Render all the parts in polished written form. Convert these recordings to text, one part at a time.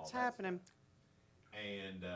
What's happening? And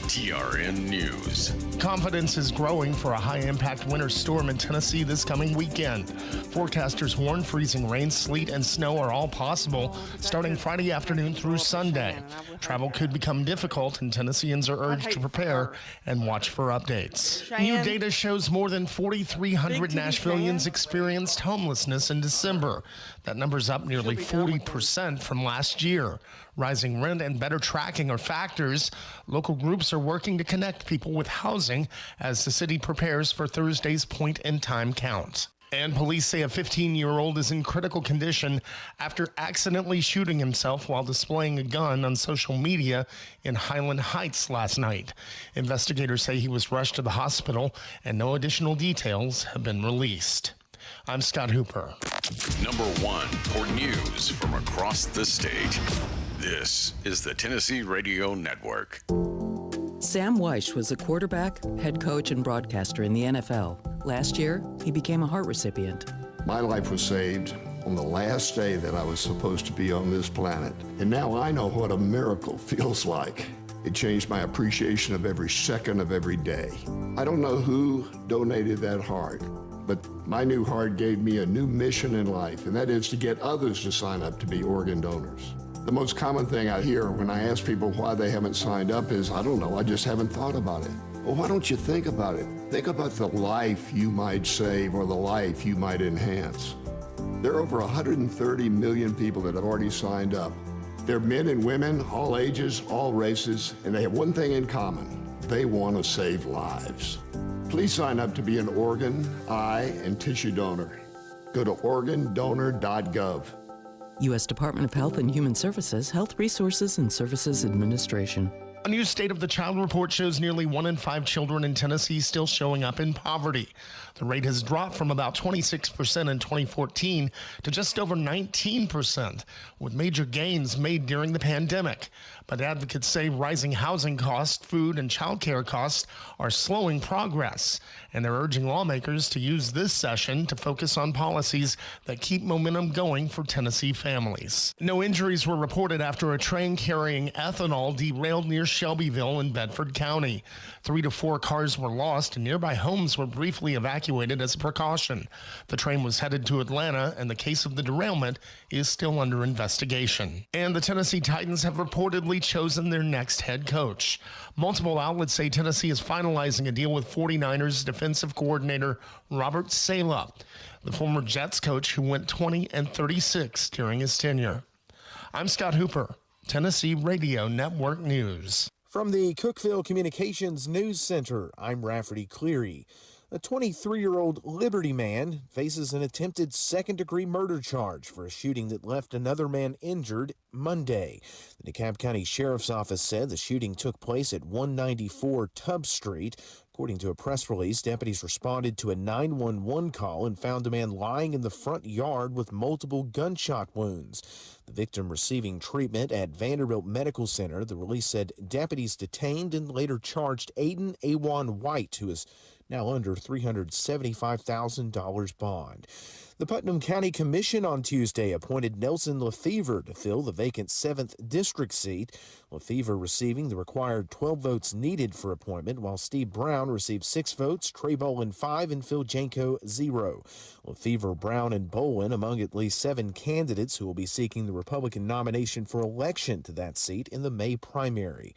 TRN News. Confidence is growing for a high-impact winter storm in Tennessee this coming weekend. Forecasters warn freezing rain, sleet, and snow are all possible starting Friday afternoon through Sunday. Travel could become difficult, and Tennesseans are urged to prepare and watch for updates. New data shows more than 4,300 Nashvillians experienced homelessness in December. That number's up nearly 40% from last year. Rising rent and better tracking are factors. Local groups are working to connect people with housing as the city prepares for Thursday's point-in-time count. And police say a 15-year-old is in critical condition after accidentally shooting himself while displaying a gun on social media in Highland Heights last night. Investigators say he was rushed to the hospital and no additional details have been released. I'm Scott Hooper. Number one for news from across the state. This is the Tennessee Radio Network. Sam Weish was a quarterback, head coach, and broadcaster in the NFL. Last year, he became a heart recipient. My life was saved on the last day that I was supposed to be on this planet. And now I know what a miracle feels like. It changed my appreciation of every second of every day. I don't know who donated that heart, but my new heart gave me a new mission in life, and that is to get others to sign up to be organ donors. The most common thing I hear when I ask people why they haven't signed up is, I don't know, I just haven't thought about it. Well, why don't you think about it? Think about the life you might save or the life you might enhance. There are over 130 million people that have already signed up. They're men and women, all ages, all races, and they have one thing in common. They want to save lives. Please sign up to be an organ, eye, and tissue donor. Go to organdonor.gov. U.S. Department of Health and Human Services, Health Resources and Services Administration. A new State of the Child report shows nearly 1 in 5 children in Tennessee still showing up in poverty. The rate has dropped from about 26% in 2014 to just over 19%, with major gains made during the pandemic. But advocates say rising housing costs, food, and child care costs are slowing progress, and they're urging lawmakers to use this session to focus on policies that keep momentum going for Tennessee families. No injuries were reported after a train carrying ethanol derailed near Shelbyville in Bedford County. 3 to 4 cars were lost, and nearby homes were briefly evacuated as a precaution. The train was headed to Atlanta, and the case of the derailment is still under investigation. And the Tennessee Titans have reportedly chosen their next head coach. Multiple outlets say Tennessee is finalizing a deal with 49ers defensive coordinator Robert Saleh, the former Jets coach who went 20-36 during his tenure. I'm Scott Hooper, Tennessee Radio Network News. From the Cookeville Communications News Center, I'm Rafferty Cleary. A 23-year-old Liberty man faces an attempted second-degree murder charge for a shooting that left another man injured Monday. The DeKalb County Sheriff's Office said the shooting took place at 194 Tubb Street. According to a press release, deputies responded to a 911 call and found a man lying in the front yard with multiple gunshot wounds. The victim receiving treatment at Vanderbilt Medical Center. The release said deputies detained and later charged Aiden Awan White, who is now under $375,000 bond. The Putnam County Commission on Tuesday appointed Nelson Lefevre to fill the vacant 7th district seat. Lefevre receiving the required 12 votes needed for appointment, while Steve Brown received 6 votes, Trey Bolin 5, and Phil Janko 0. Lefevre, Brown, and Bolin among at least 7 candidates who will be seeking the Republican nomination for election to that seat in the May primary.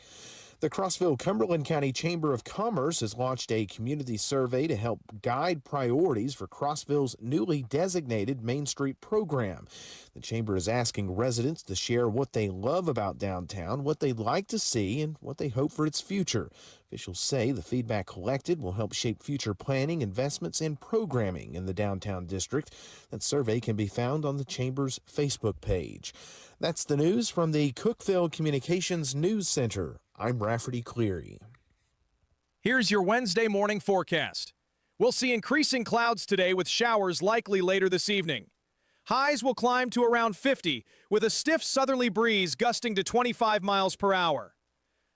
The Crossville-Cumberland County Chamber of Commerce has launched a community survey to help guide priorities for Crossville's newly designated Main Street program. The chamber is asking residents to share what they love about downtown, what they'd like to see, and what they hope for its future. Officials say the feedback collected will help shape future planning, investments, and programming in the downtown district. That survey can be found on the chamber's Facebook page. That's the news from the Cookeville Communications News Center. I'm Rafferty Cleary. Here's your Wednesday morning forecast. We'll see increasing clouds today with showers likely later this evening. Highs will climb to around 50 with a stiff southerly breeze gusting to 25 miles per hour.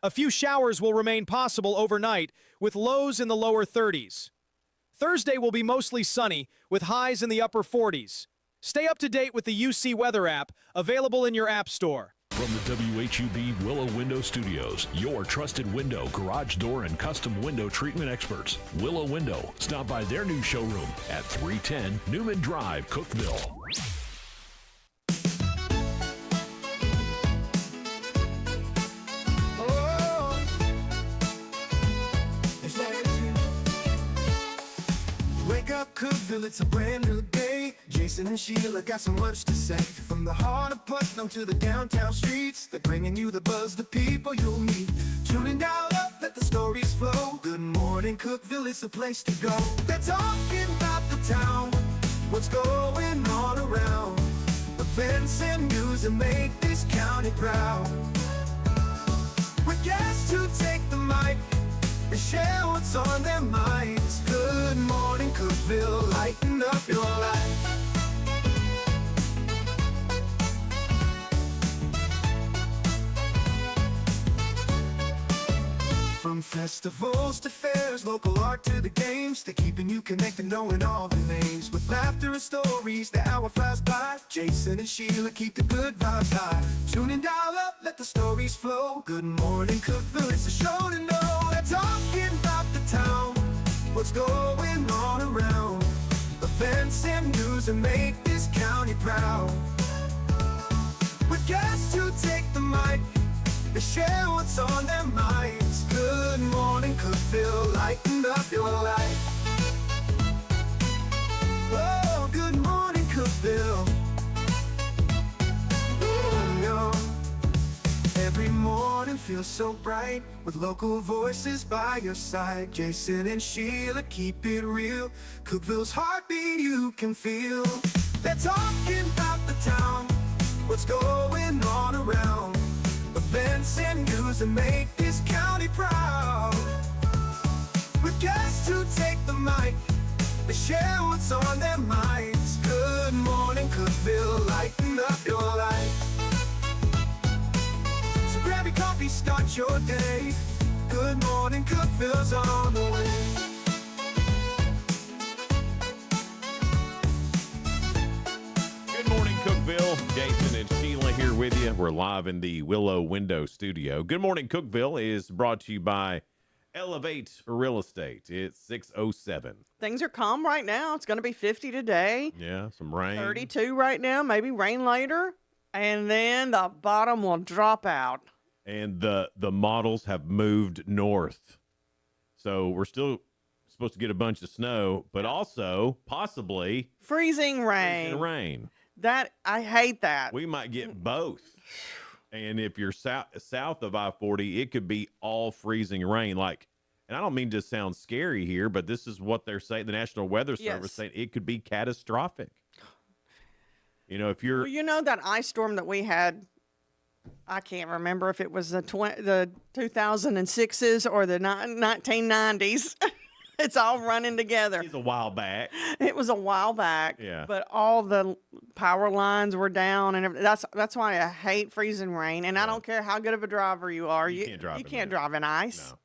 A few showers will remain possible overnight with lows in the lower 30s. Thursday will be mostly sunny with highs in the upper 40s. Stay up to date with the UC Weather app available in your app store. From the WHUB Willow Window Studios, your trusted window, garage door, and custom window treatment experts. Willow Window. Stop by their new showroom at 310 Newman Drive, Cookeville. Wake up, Cookeville, it's a brand new day. Jason and Sheila got so much to say. From the heart of Putnam to the downtown streets, they're bringing you the buzz, the people you'll meet. Tuning dial up, let the stories flow. Good morning, Cookeville, it's the place to go. They're talking about the town, what's going on around. Events and news that make this county proud. With guests who take the mic and share what's on their minds. Good morning, Cookeville, lighten up your life. From festivals to fairs, local art to the games, they're keeping you connected, knowing all the names. With laughter and stories, the hour flies by. Jason and Sheila keep the good vibes high. Tune and dial up, let the stories flow. Good morning, Cookeville, it's a show to know. They're talking about the town, what's going on around. Events and news that make this county proud. With guests who take the mic, they share what's on their minds. Good morning, Cookeville, lighten up your life. Oh, good morning, Cookeville. Every morning feels so bright with local voices by your side. Jason and Sheila keep it real. Cookeville's heartbeat you can feel. They're talking about the town, what's going on around. Events and news that make this county proud. With guests who take the mic, they share what's on their minds. Good morning, Cookeville, lighten up your life. So grab your coffee, start your day. Good morning, Cookeville's on the way. Good morning, Cookeville. Jason and Sheila here with you. We're live in the Willow Window Studio. Good morning, Cookeville is brought to you by Elevate Real Estate. It's 6:07. Things are calm right now. It's going to be 50 today. Yeah, some rain. 32 right now, maybe rain later. And then the bottom will drop out. And the models have moved north. So we're still supposed to get a bunch of snow, but also possibly freezing rain. That I hate that. We might get both. And if you're south of I-40, it could be all freezing rain. And I don't mean to sound scary here, but this is what they're saying. The National Weather Service saying it could be catastrophic. You know, if you're... Well, you know that ice storm that we had, I can't remember if it was the 2006s or the 1990s. It's all running together. It's a while back. It was a while back. Yeah. But all the power lines were down, and that's why I hate freezing rain. And I don't care how good of a driver you are. You can't drive in ice. No.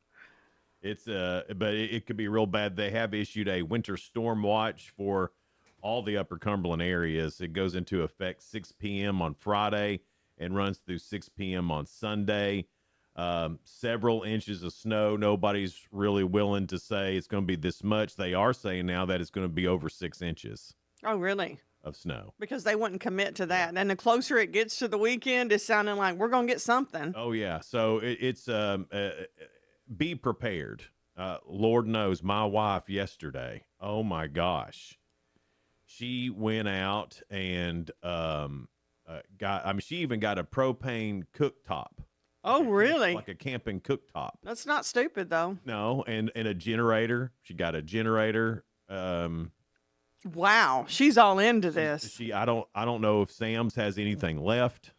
It's but it could be real bad. They have issued a winter storm watch for all the Upper Cumberland areas. It goes into effect 6 p.m. on Friday and runs through 6 p.m. on Sunday. Several inches of snow. Nobody's really willing to say it's going to be this much. They are saying now that it's going to be over 6 inches. Oh, really? Of snow. Because they wouldn't commit to that. And the closer it gets to the weekend, it's sounding like we're going to get something. Oh, yeah. So it's be prepared. Lord knows, my wife yesterday, oh, my gosh. She went out and she even got a propane cooktop. Oh, really? Like a camping cooktop. That's not stupid, though. No, and a generator. She got a generator. Wow, she's all into this. I don't know if Sam's has anything left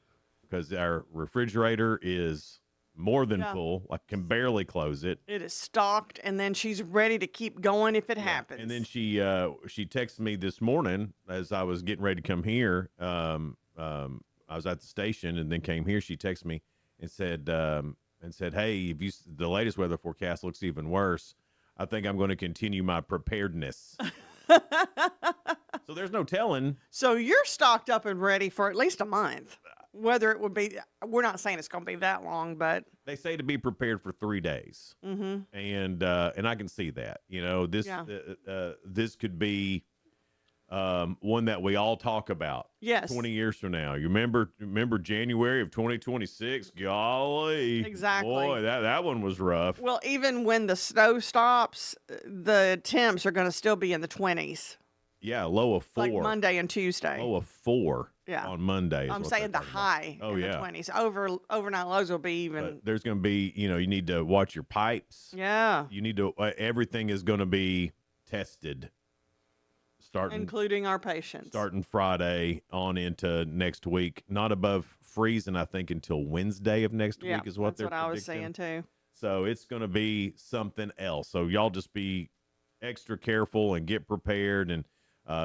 because our refrigerator is more than full. I can barely close it. It is stocked, and then she's ready to keep going if it happens. And then she texted me this morning as I was getting ready to come here. I was at the station and then came here. She texted me and said, hey, the latest weather forecast looks even worse. I think I'm going to continue my preparedness. So there's no telling. So you're stocked up and ready for at least a month. whether it would be, we're not saying it's going to be that long, but they say to be prepared for 3 days. Mm-hmm. And I can see that, this could be one that we all talk about. Yes. 20 years from now. You remember January of 2026? Golly. Exactly. Boy, that one was rough. Well, even when the snow stops, the temps are going to still be in the 20s. Yeah, low of 4. Like Monday and Tuesday. Low of 4 Yeah. on Monday. I'm saying the high in the 20s. Overnight lows will be even. But there's going to be, you need to watch your pipes. Yeah. You need to, everything is going to be tested. Including our patients. Starting Friday on into next week. Not above freezing, I think, until Wednesday of next week is what they're predicting. That's what I was saying, too. So it's going to be something else. So y'all just be extra careful and get prepared and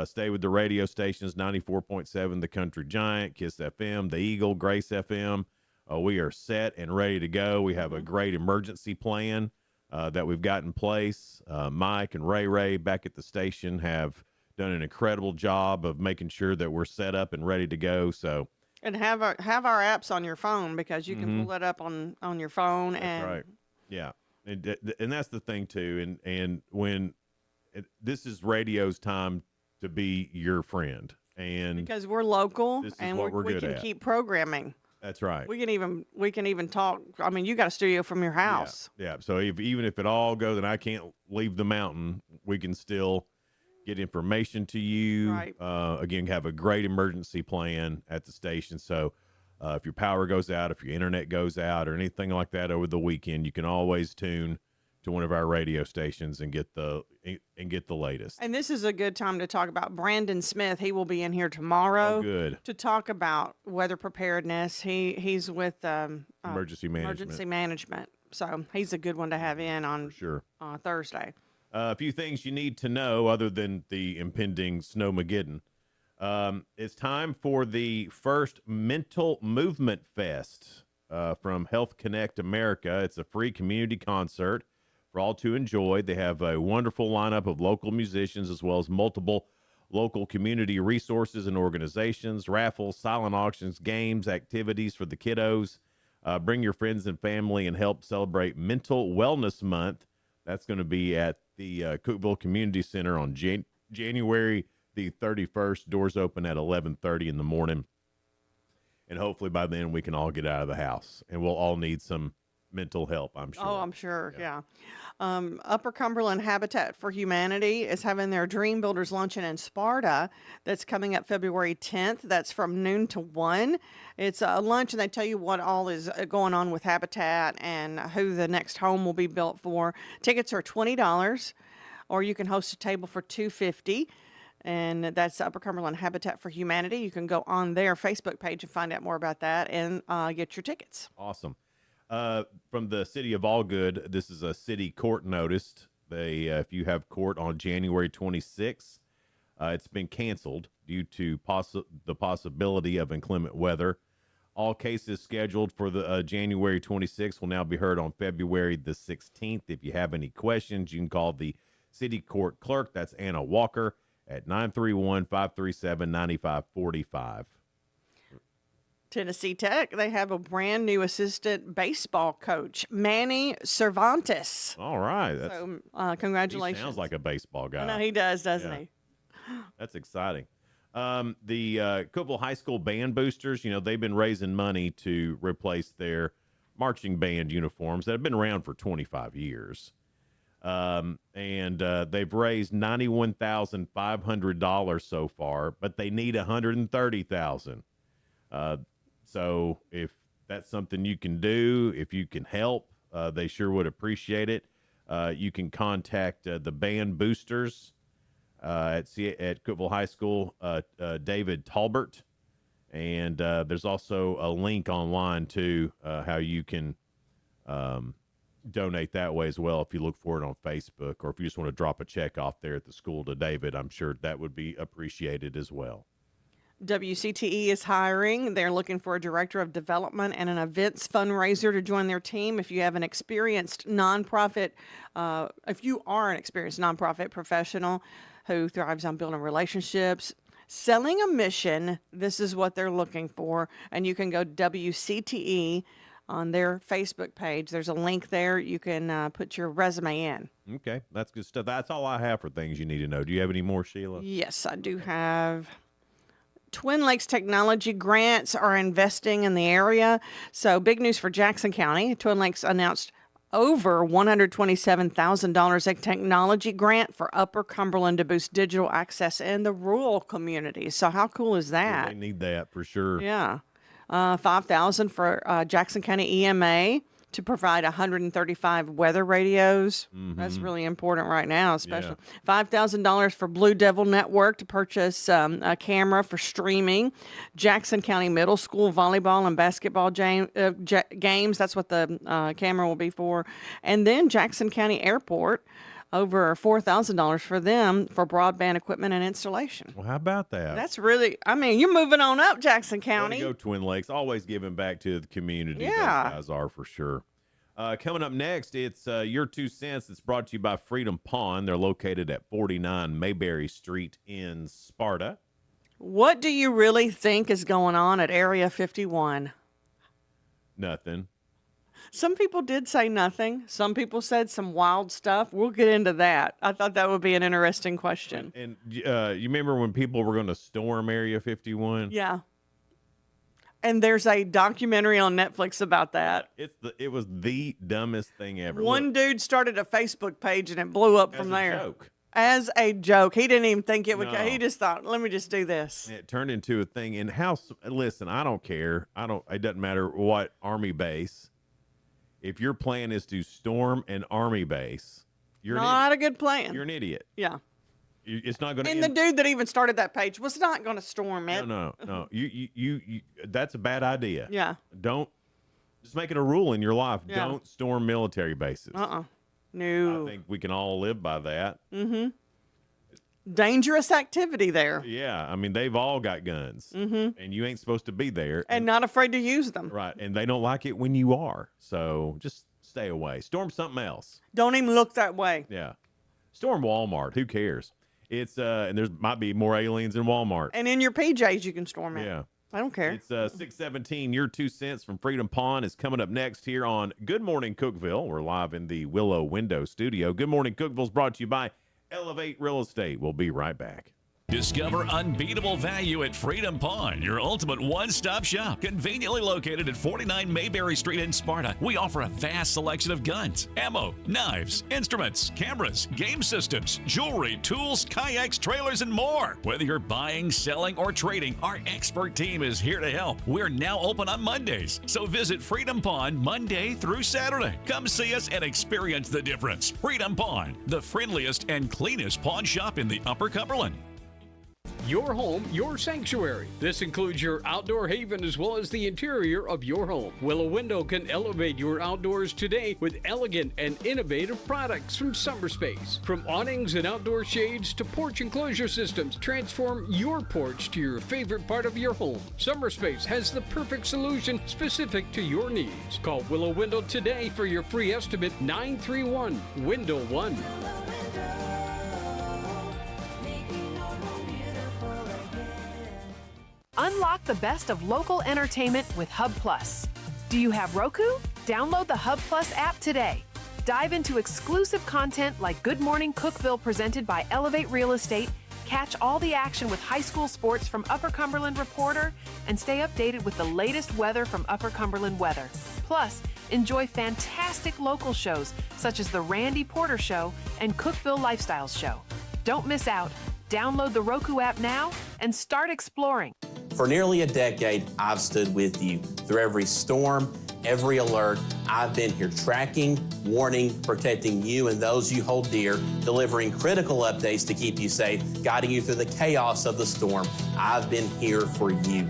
stay with the radio stations, 94.7, The Country Giant, Kiss FM, The Eagle, Grace FM. We are set and ready to go. We have a great emergency plan that we've got in place. Mike and Ray back at the station have done an incredible job of making sure that we're set up and ready to go. So, and have our apps on your phone, because you can pull it up on your phone. That's right. Yeah. And that's the thing too. And when this is radio's time to be your friend, and because we're local and we can at. keep programming. That's right. We can even talk. I mean, you got a studio from your house. Yeah. So even if it all goes and I can't leave the mountain, we can still get information to you. Right. Again, have a great emergency plan at the station. So if your power goes out, if your internet goes out, or anything like that over the weekend, you can always tune to one of our radio stations and get the latest. And this is a good time to talk about Brandon Smith. He will be in here tomorrow. Oh, good. To talk about weather preparedness. He's with emergency management. So he's a good one to have in on Thursday. A few things you need to know other than the impending Snowmageddon. It's time for the first Mental Movement Fest from Health Connect America. It's a free community concert for all to enjoy. They have a wonderful lineup of local musicians, as well as multiple local community resources and organizations, raffles, silent auctions, games, activities for the kiddos. Bring your friends and family and help celebrate Mental Wellness Month. That's going to be at the Cookeville Community Center on January the 31st. Doors open at 11:30 in the morning. And hopefully by then we can all get out of the house. And we'll all need some mental help, I'm sure. Oh, I'm sure, yeah. Upper Cumberland Habitat for Humanity is having their Dream Builders Luncheon in Sparta that's coming up February 10th. That's from noon to 1. It's a lunch, and they tell you what all is going on with Habitat and who the next home will be built for. Tickets are $20, or you can host a table for $250. And that's Upper Cumberland Habitat for Humanity. You can go on their Facebook page and find out more about that and get your tickets. Awesome. From the city of Allgood, this is a city court notice. They, if you have court on January 26th, it's been canceled due to the possibility of inclement weather. All cases scheduled for the January 26th will now be heard on February the 16th. If you have any questions, you can call the city court clerk. That's Anna Walker at 931-537-9545. Tennessee Tech, they have a brand new assistant baseball coach, Manny Cervantes. All right. So congratulations. He sounds like a baseball guy. I know he does, doesn't he? That's exciting. The Cookeville High School band boosters, they've been raising money to replace their marching band uniforms that have been around for 25 years. And they've raised $91,500 so far, but they need $130,000. So if that's something you can do, if you can help, they sure would appreciate it. You can contact the band boosters at Cookeville High School, David Talbert. And there's also a link online to how you can donate that way as well. If you look for it on Facebook, or if you just want to drop a check off there at the school to David, I'm sure that would be appreciated as well. WCTE is hiring. They're looking for a director of development and an events fundraiser to join their team. If you have an experienced nonprofit, if you are an experienced nonprofit professional who thrives on building relationships, selling a mission. This is what they're looking for. And you can go WCTE on their Facebook page. There's a link there. You can put your resume in. Okay, that's good stuff. That's all I have for things you need to know. Do you have any more, Sheila? Yes, I do have. Twin Lakes Technology Grants are investing in the area. So big news for Jackson County. Twin Lakes announced over $127,000 a technology grant for Upper Cumberland to boost digital access in the rural communities. So how cool is that? They need that for sure. Yeah. $5,000 for Jackson County EMA to provide 135 weather radios. That's really important right now, especially. $5,000 for Blue Devil Network to purchase a camera for streaming. Jackson County Middle School volleyball and basketball games. That's what the camera will be for. And then Jackson County Airport, over $4,000 for them for broadband equipment and installation. Well, how about that? That's really, I mean, you're moving on up, Jackson County. Way to go, Twin Lakes. Always giving back to the community. Yeah. Those guys are for sure. Coming up next, it's Your 2 Cents. It's brought to you by Freedom Pond. They're located at 49 Mayberry Street in Sparta. What do you really think is going on at Area 51? Nothing. Some people did say nothing. Some people said some wild stuff. We'll get into that. I thought that would be an interesting question. And you remember when people were going to storm Area 51? Yeah. And there's a documentary on Netflix about that. It was the dumbest thing ever. One dude started a Facebook page and it blew up from there. Joke. As a joke. He didn't even think it would. No. He just thought, let me just do this. It turned into a thing. And listen, I don't care. It doesn't matter what Army base. If your plan is to storm an Army base, you're not a good plan. You're an idiot. Yeah. It's not going to. And the dude that even started that page was not going to storm it. No. You. That's a bad idea. Yeah. Don't. Just make it a rule in your life. Yeah. Don't storm military bases. No. I think we can all live by that. Mm-hmm. Dangerous activity there. Yeah, I mean, they've all got guns, and you ain't supposed to be there. And not afraid to use them. Right, and they don't like it when you are. So just stay away. Storm something else. Don't even look that way. Yeah. Storm Walmart. Who cares? It's and there might be more aliens in Walmart. And in your PJs, you can storm it. Yeah. I don't care. It's 6:17. Your 2 cents from Freedom Pond is coming up next here on Good Morning Cookeville. We're live in the Willow Window Studio. Good Morning Cookeville is brought to you by Elevate Real Estate. We'll be right back. Discover unbeatable value at Freedom Pond, your ultimate one-stop shop. Conveniently located at 49 Mayberry Street in Sparta, we offer a vast selection of guns, ammo, knives, instruments, cameras, game systems, jewelry, tools, kayaks, trailers, and more. Whether you're buying, selling, or trading, our expert team is here to help. We're now open on Mondays, so visit Freedom Pond Monday through Saturday. Come see us and experience the difference. Freedom Pond, the friendliest and cleanest pawn shop in the Upper Cumberland. Your home, your sanctuary. This includes your outdoor haven as well as the interior of your home. Willow Window can elevate your outdoors today with elegant and innovative products from SummerSpace. From awnings and outdoor shades to porch enclosure systems, transform your porch to your favorite part of your home. SummerSpace has the perfect solution specific to your needs. Call Willow Window today for your free estimate, 931-WINDOW-1. Unlock the best of local entertainment with Hub Plus. Do you have Roku? Download the Hub Plus app today. Dive into exclusive content like Good Morning Cookeville presented by Elevate Real Estate, catch all the action with high school sports from Upper Cumberland Reporter, and stay updated with the latest weather from Upper Cumberland Weather. Plus, enjoy fantastic local shows such as The Randy Porter Show and Cookeville Lifestyles Show. Don't miss out. Download the Roku app now and start exploring. For nearly a decade, I've stood with you. Through every storm, every alert, I've been here tracking, warning, protecting you and those you hold dear, delivering critical updates to keep you safe, guiding you through the chaos of the storm. I've been here for you.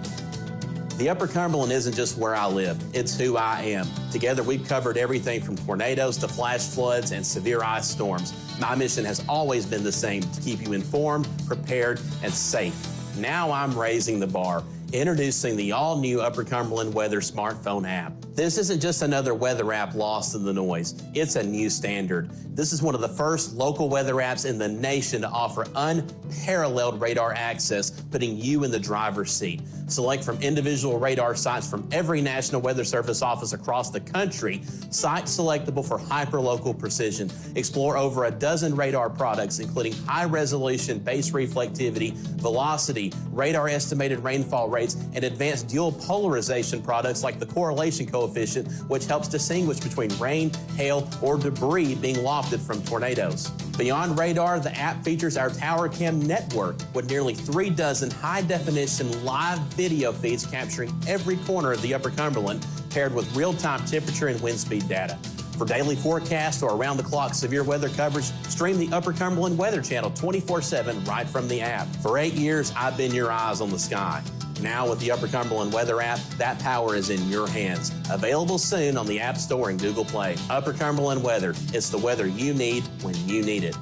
The Upper Cumberland isn't just where I live, it's who I am. Together, we've covered everything from tornadoes to flash floods and severe ice storms. My mission has always been the same, to keep you informed, prepared, and safe. Now I'm raising the bar, introducing the all-new Upper Cumberland Weather smartphone app. This isn't just another weather app lost in the noise. It's a new standard. This is one of the first local weather apps in the nation to offer unparalleled radar access, putting you in the driver's seat. Select from individual radar sites from every National Weather Service office across the country, sites selectable for hyperlocal precision. Explore over a dozen radar products, including high-resolution base reflectivity, velocity, radar estimated rainfall rates, and advanced dual polarization products like the correlation coefficient, which helps distinguish between rain, hail, or debris being wafted from tornadoes. Beyond radar, the app features our Tower Cam network with nearly 36 high-definition live video feeds capturing every corner of the Upper Cumberland, paired with real-time temperature and wind speed data. For daily forecast or around-the-clock severe weather coverage, stream the Upper Cumberland Weather Channel 24/7 right from the app. For 8 years, I've been your eyes on the sky. Now with the Upper Cumberland Weather app, that power is in your hands. Available soon on the App Store and Google Play. Upper Cumberland Weather. It's the weather you need when you need it.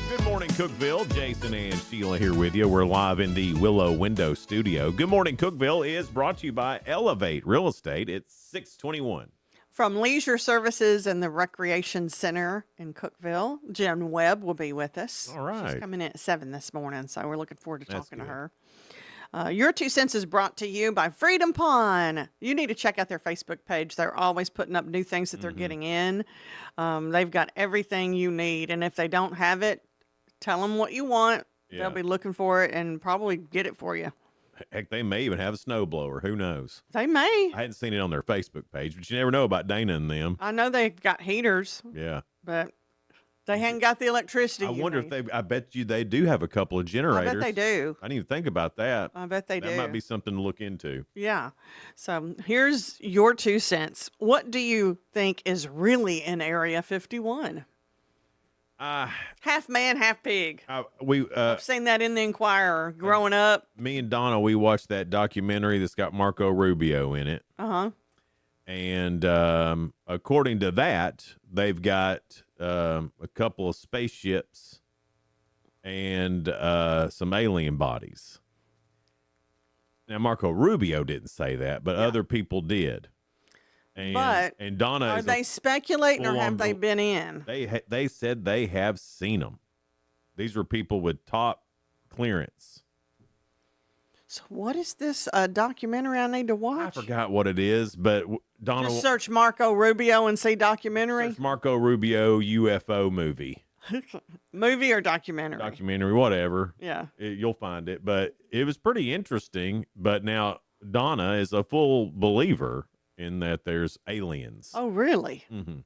Good morning, Cookeville. Jason and Sheila here with you. We're live in the Willow Window Studio. Good morning, Cookeville is brought to you by Elevate Real Estate. It's 621. From Leisure Services and the Recreation Center in Cookeville, Jen Webb will be with us. All right. She's coming in at 7 this morning, so we're looking forward to That's talking to good. her. Your 2 cents is brought to you by Freedom Pond. You need to check out their Facebook page. They're always putting up new things that they're getting in. They've got everything you need, and if they don't have it, tell them what you want. Yeah. They'll be looking for it and probably get it for you. Heck, they may even have a snowblower. Who knows? They may. I hadn't seen it on their Facebook page, but you never know about Dana and them. I know they've got heaters, Yeah. but they haven't got the electricity. I you wonder need. if they, I bet you they do have a couple of I generators. bet they do. I didn't even think about that. I bet they That do. might be something to look into. Yeah. So here's your 2 cents. What do you think is really in Area 51? Half man, half pig. I've seen that in the Inquirer growing up. Me and Donna, we watched that documentary that's got Marco Rubio in it. Uh-huh. And according to that, they've got a couple of spaceships and some alien bodies. Now, Marco Rubio didn't say that, but other people did. And Donna, are they speculating or have they been in? They said they have seen them. These were people with top clearance. So what is this documentary I need to watch? I forgot what it is, but Donna, Just search Marco Rubio and see documentary. search Marco Rubio UFO movie. Movie or documentary? Documentary, whatever. Yeah. You'll find it. But it was pretty interesting. But now Donna is a full believer in that there's aliens. Oh, really? Mm-hmm.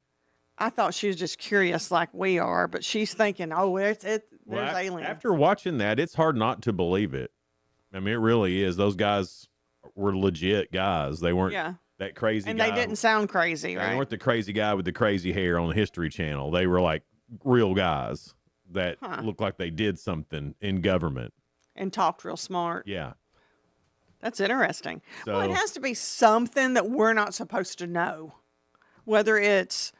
I thought she was just curious like we are, but she's thinking, oh, there's Well, aliens. After watching that, it's hard not to believe it. I mean, it really is. Those guys were legit guys. They weren't that crazy and guy. they didn't sound crazy, They right? weren't the crazy guy with the crazy hair on the History Channel. They were like real guys that looked like they did something in government. And talked real smart. Yeah. That's interesting. So- Well, it has to be something that we're not supposed to know, whether it's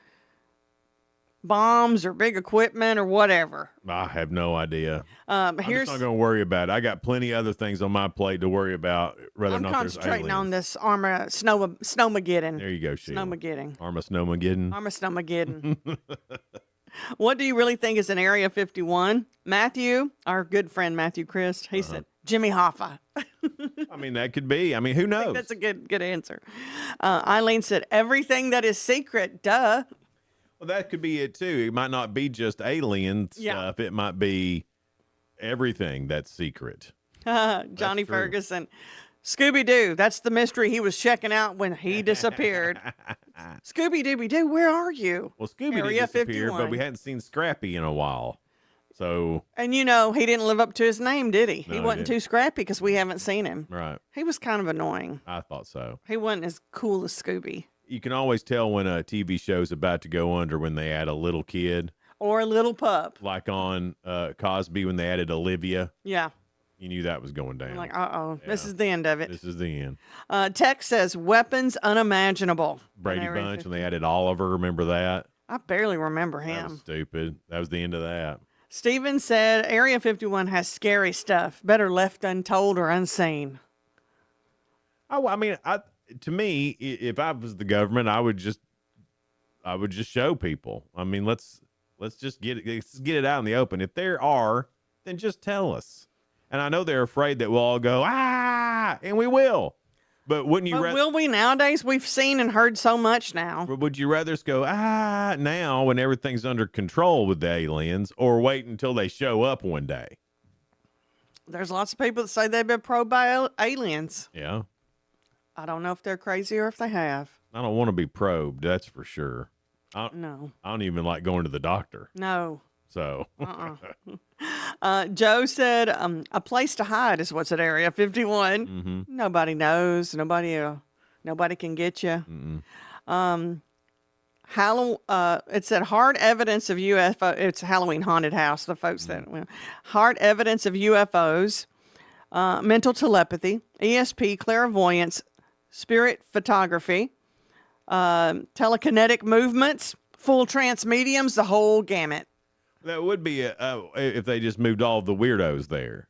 bombs or big equipment or whatever. I have no idea. I'm just Here's not going to worry about it. I got plenty of other things on my plate to worry about, whether or I'm not there's concentrating on aliens. this Snowmageddon. There you go, Sheila. Snowmageddon. Snowmageddon. Snowmageddon. What do you really think is in Area 51? Matthew, our good friend Matthew Christ, he said Jimmy Hoffa. I mean, that could be. I mean, who knows? That's a good answer. Eileen said everything that is secret. Duh. Well, that could be it too. It might not be just alien stuff. It might be everything that's secret. Johnny true. Ferguson. Scooby-Doo. That's the mystery he was checking out when he disappeared. Scooby-Dooby-Doo, where are you? Well, Scooby Area disappeared, 51. but we hadn't seen Scrappy in a while. So, And you know, he didn't live up to his name, did he? No, He he wasn't didn't. too scrappy because we haven't seen him. right. He was kind of annoying. I thought so. He wasn't as cool as Scooby. You can always tell when a TV show's about to go under when they add a little kid, Or a little pup. like on Cosby when they added Olivia. Yeah. You knew that was going down. I'm like, uh-oh, this is the end of it. This is the end. Tex says, weapons unimaginable. Brady Area Bunch 50. when they added Oliver. Remember that? I barely remember That was him. stupid. That was the end of that. Steven said Area 51 has scary stuff, better left untold or unseen. Oh, I mean, to me, if I was the government, I would just show people. I mean, let's just get it out in the open. If there are, then just tell us. And I know they're afraid that we'll all go, and we will. But wouldn't you rather? Will we nowadays? We've seen and heard so much now. But would you rather us go, now when everything's under control with the aliens, or wait until they show up one day? There's lots of people that say they've been probed by aliens. Yeah. I don't know if they're crazy or if they have. I don't want to be probed, that's for sure. No. I don't even like going to the doctor. No. So. Joe said a place to hide is what's at Area 51. Mm-hmm. Nobody knows. Nobody can get you. It said hard evidence of UFO. It's a Halloween haunted house. The folks that hard evidence of UFOs, mental telepathy, ESP, clairvoyance, spirit photography, telekinetic movements, full trance mediums, the whole gamut. That would be if they just moved all the weirdos there.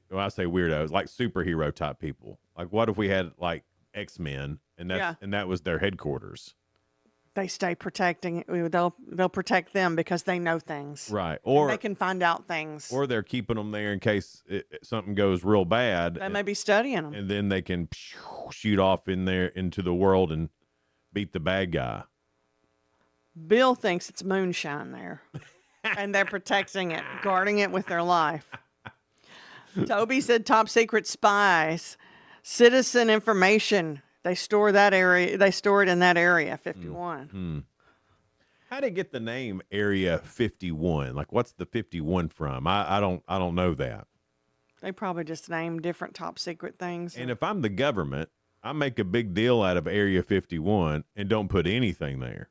When I say weirdos, like superhero type people. Like, what if we had like X-Men and that was their headquarters? They stay protecting. They'll protect them because they know things, right? Or they can find out things. Or they're keeping them there in case something goes real bad. They may be studying them, and then they can shoot off in there into the world and beat the bad guy. Bill thinks it's moonshine there. And they're protecting it, guarding it with their life. Toby said top secret spies, citizen information. They store that area. They store it in that area 51. How did it get the name Area 51? Like, what's the 51 from? I don't know that. They probably just name different top secret things. And if I'm the government, I make a big deal out of Area 51 and don't put anything there.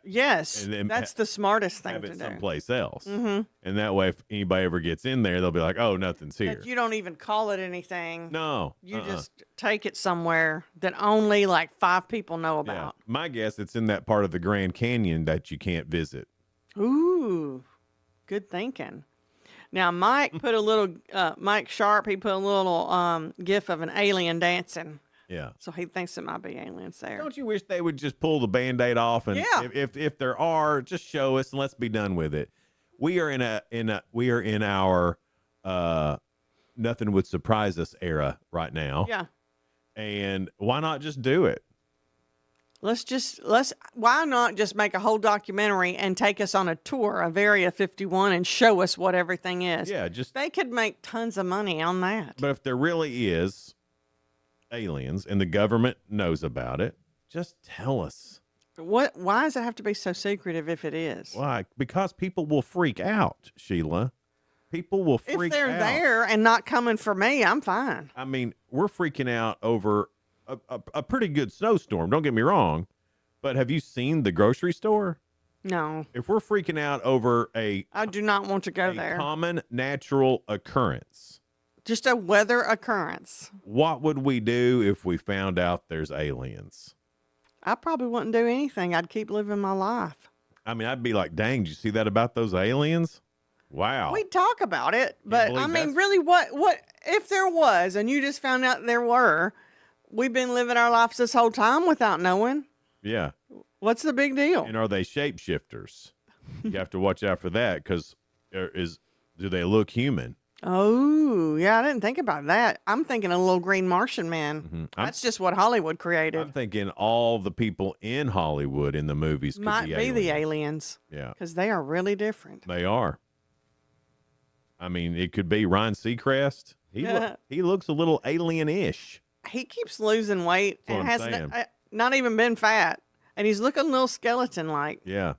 Yes, that's the smartest thing have to it do. Someplace else, and that way, if anybody ever gets in there, they'll be like, "Oh, nothing's here." But you don't even call it anything. No, you just take it somewhere that only like 5 people know about. Yeah. My guess, it's in that part of the Grand Canyon that you can't visit. Ooh, good thinking. Now, Mike put a little. Mike Sharp, he put a little gif of an alien dancing. Yeah. So he thinks it might be aliens there. Don't you wish they would just pull the Band-Aid off and if there are, just show us and let's be done with it. We are in our nothing would surprise us era right now. Yeah. And why not just do it? Why not just make a whole documentary and take us on a tour of Area 51 and show us what everything is? Yeah, they could make tons of money on that. But if there really is aliens and the government knows about it, just tell us. Why does it have to be so secretive if it is? Why? Because people will freak out, Sheila. People will freak out. If they're there and not coming for me, I'm fine. I mean, we're freaking out over a pretty good snowstorm, don't get me wrong, but have you seen the grocery store? No. If we're freaking out over I do not want to go there. Common natural occurrence. Just a weather occurrence. What would we do if we found out there's aliens? I probably wouldn't do anything. I'd keep living my life. I mean, I'd be like, dang, did you see that about those aliens? Wow. We'd talk about it, but I mean, really, what if there was, and you just found out there were, we've been living our lives this whole time without knowing. Yeah. What's the big deal? And are they shapeshifters? You have to watch out for that because do they look human? Oh, yeah, I didn't think about that. I'm thinking a little green Martian man. Mm-hmm. That's just what Hollywood created. I'm thinking all the people in Hollywood in the movies could Might be be the aliens. Yeah. Because they are really different. They are. I mean, it could be Ryan Seacrest. He looks a little alien-ish. He keeps losing weight That's and what has I'm saying. not even been fat. And he's looking a little skeleton-like. Yeah.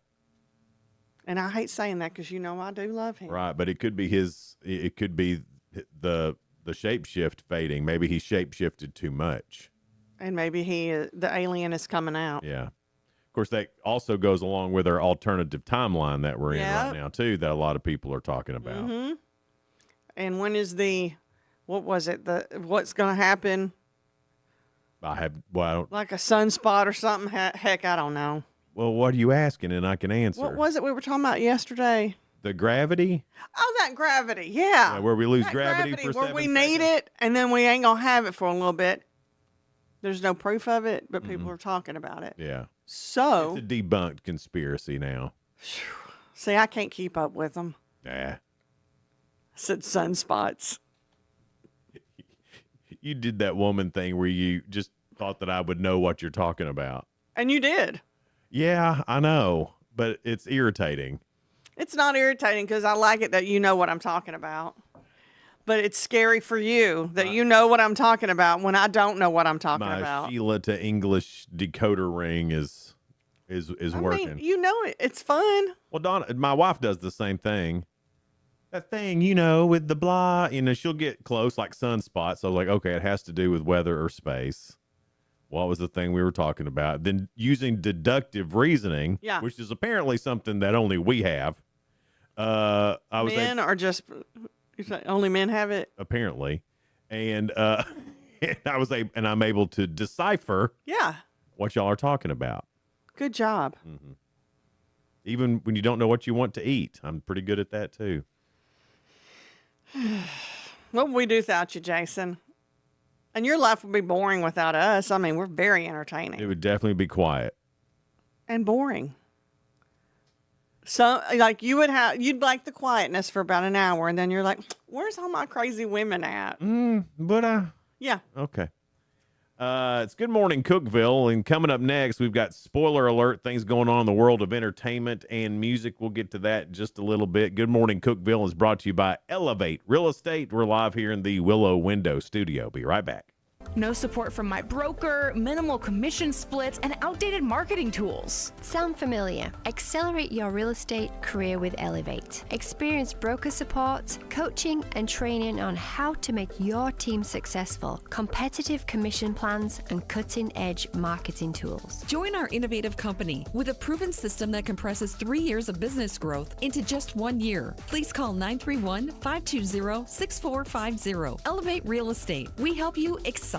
And I hate saying that because, I do love him. Right, but it could be it could be the shapeshift fading. Maybe he shapeshifted too much. And maybe the alien is coming out. Yeah. Of course, that also goes along with our alternative timeline that we're in right now, too, that a lot of people are talking about. Mm-hmm. And when is what's going to happen? Like a sunspot or something? Heck, I don't know. Well, what are you asking? And I can answer. What was it we were talking about yesterday? The gravity? Oh, that gravity. Yeah. Where we lose That gravity for where 7 we seconds. need it, and then we ain't going to have it for a little bit. There's no proof of it, but people are talking about it. Yeah. So, It's a debunked conspiracy now. see, I can't keep up with them. Nah. I said sunspots. You did that woman thing where you just thought that I would know what you're talking about. And you did. Yeah, I know, but it's irritating. It's not irritating because I like it that you know what I'm talking about. But it's scary for you that you know what I'm talking about when I don't know what I'm talking My about. Sheila to English decoder ring is working. I mean, you know it. It's fun. Well, Donna, my wife does the same thing. That thing, with the blah, she'll get close like sunspots. So I was like, okay, it has to do with weather or space. What was the thing we were talking about? Then using deductive reasoning, which is apparently something that only we have. Men are just, you say only men have it? Apparently. And I'm able to decipher what y'all are talking about. Good job. Mm-hmm. Even when you don't know what you want to eat. I'm pretty good at that too. What would we do without you, Jason? And your life would be boring without us. I mean, we're very entertaining. It would definitely be quiet. And boring. So, like, you'd like the quietness for about an hour, and then you're like, where's all my crazy women at? Yeah. Okay. It's Good Morning Cookeville, and coming up next, we've got spoiler alert, things going on in the world of entertainment and music. We'll get to that in just a little bit. Good Morning Cookeville is brought to you by Elevate Real Estate. We're live here in the Willow Window studio. Be right back. No support from my broker, minimal commission splits, and outdated marketing tools. Sound familiar? Accelerate your real estate career with Elevate. Experience broker support, coaching, and training on how to make your team successful, competitive commission plans, and cutting-edge marketing tools. Join our innovative company with a proven system that compresses 3 years of business growth into just 1 year. Please call 931-520-6450. Elevate Real Estate. We help you accelerate.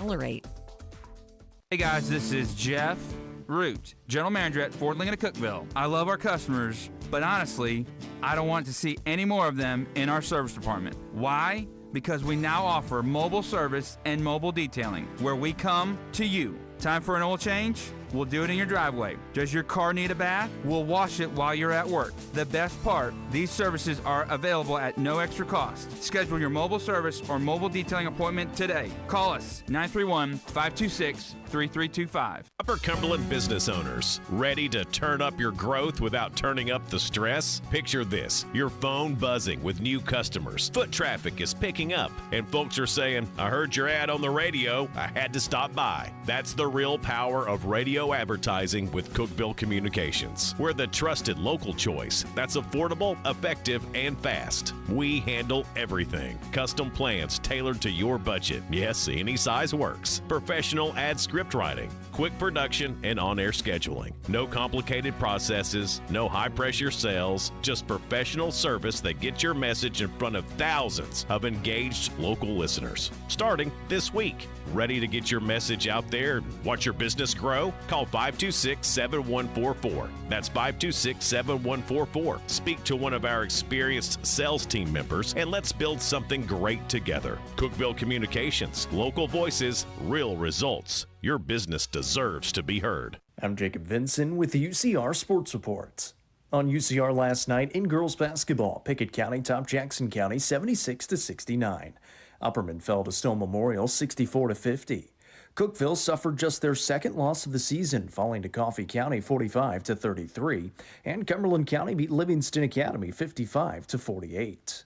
Hey guys, this is Jeff Root, General Manager at Ford Lincoln of Cookeville. I love our customers, but honestly, I don't want to see any more of them in our service department. Why? Because we now offer mobile service and mobile detailing, where we come to you. Time for an oil change? We'll do it in your driveway. Does your car need a bath? We'll wash it while you're at work. The best part, these services are available at no extra cost. Schedule your mobile service or mobile detailing appointment today. Call us 931-526-3325. Upper Cumberland business owners, ready to turn up your growth without turning up the stress? Picture this, your phone buzzing with new customers. Foot traffic is picking up, and folks are saying, I heard your ad on the radio, I had to stop by. That's the real power of radio advertising with Cookeville Communications. We're the trusted local choice that's affordable, effective, and fast. We handle everything. Custom plans tailored to your budget. Yes, any size works. Professional ad script writing, quick production, and on-air scheduling. No complicated processes, no high-pressure sales, just professional service that gets your message in front of thousands of engaged local listeners. Starting this week. Ready to get your message out there and watch your business grow? Call 526-7144. That's 526-7144. Speak to one of our experienced sales team members and let's build something great together. Cookeville Communications, local voices, real results. Your business deserves to be heard. I'm Jacob Vinson with the UCR Sports Report. On UCR last night in girls basketball, Pickett County topped Jackson County 76-69. Upperman fell to Stone Memorial 64-50. Cookeville suffered just their second loss of the season, falling to Coffee County 45-33, and Cumberland County beat Livingston Academy 55-48.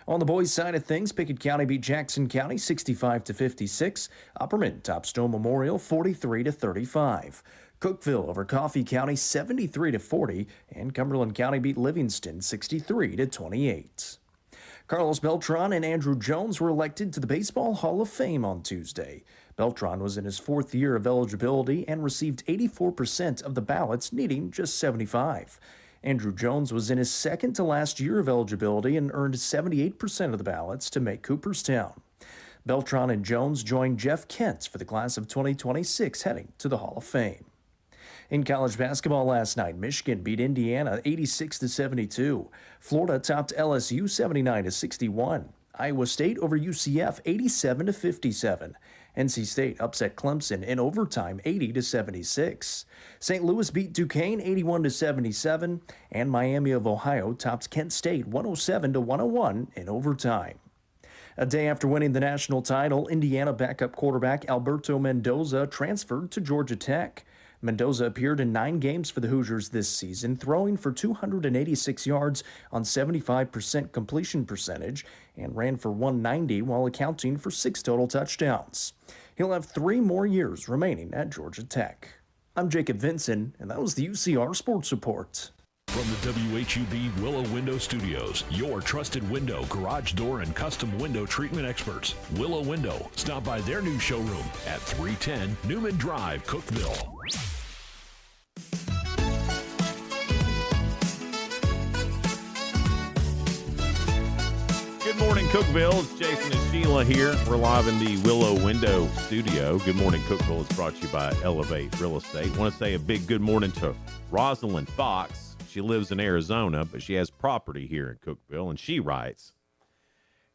On the boys' side of things, Pickett County beat Jackson County 65-56. Upperman topped Stone Memorial 43-35. Cookeville over Coffee County 73-40, and Cumberland County beat Livingston 63-28. Carlos Beltran and Andrew Jones were elected to the Baseball Hall of Fame on Tuesday. Beltran was in his fourth year of eligibility and received 84% of the ballots, needing just 75. Andrew Jones was in his second to last year of eligibility and earned 78% of the ballots to make Cooperstown. Beltran and Jones joined Jeff Kent for the class of 2026 heading to the Hall of Fame. In college basketball last night, Michigan beat Indiana 86-72. Florida topped LSU 79-61. Iowa State over UCF 87-57. NC State upset Clemson in overtime 80-76. St. Louis beat Duquesne 81-77, and Miami of Ohio topped Kent State 107-101 in overtime. A day after winning the national title, Indiana backup quarterback Alberto Mendoza transferred to Georgia Tech. Mendoza appeared in 9 games for the Hoosiers this season, throwing for 286 yards on 75% completion percentage and ran for 190 while accounting for 6 total touchdowns. He'll have 3 more years remaining at Georgia Tech. I'm Jacob Vinson, and that was the UCR Sports Report. From the WHUB Willow Window Studios, your trusted window, garage door, and custom window treatment experts. Willow Window. Stop by their new showroom at 310 Newman Drive, Cookeville. Good morning, Cookeville. It's Jason and Sheila here. We're live in the Willow Window Studio. Good morning, Cookeville. It's brought to you by Elevate Real Estate. I want to say a big good morning to Rosalind Fox. She lives in Arizona, but she has property here in Cookeville, and she writes,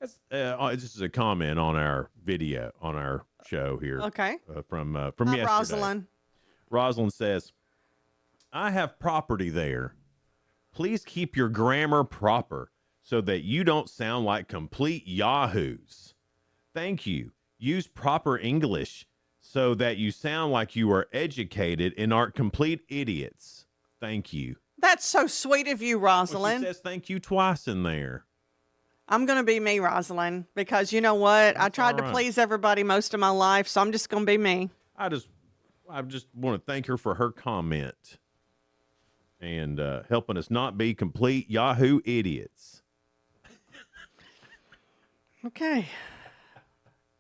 this is a comment on our video, on our show here. Okay. From Hi, yesterday. Rosalind. Rosalind says, I have property there. Please keep your grammar proper so that you don't sound like complete yahoos. Thank you. Use proper English so that you sound like you are educated and aren't complete idiots. Thank you. That's so sweet of you, Rosalind. Well, she says thank you twice in there. I'm going to be me, Rosalind, because you know what? I tried to please everybody most of my life, so I'm just going to be me. I just want to thank her for her comment and helping us not be complete Yahoo idiots. Okay.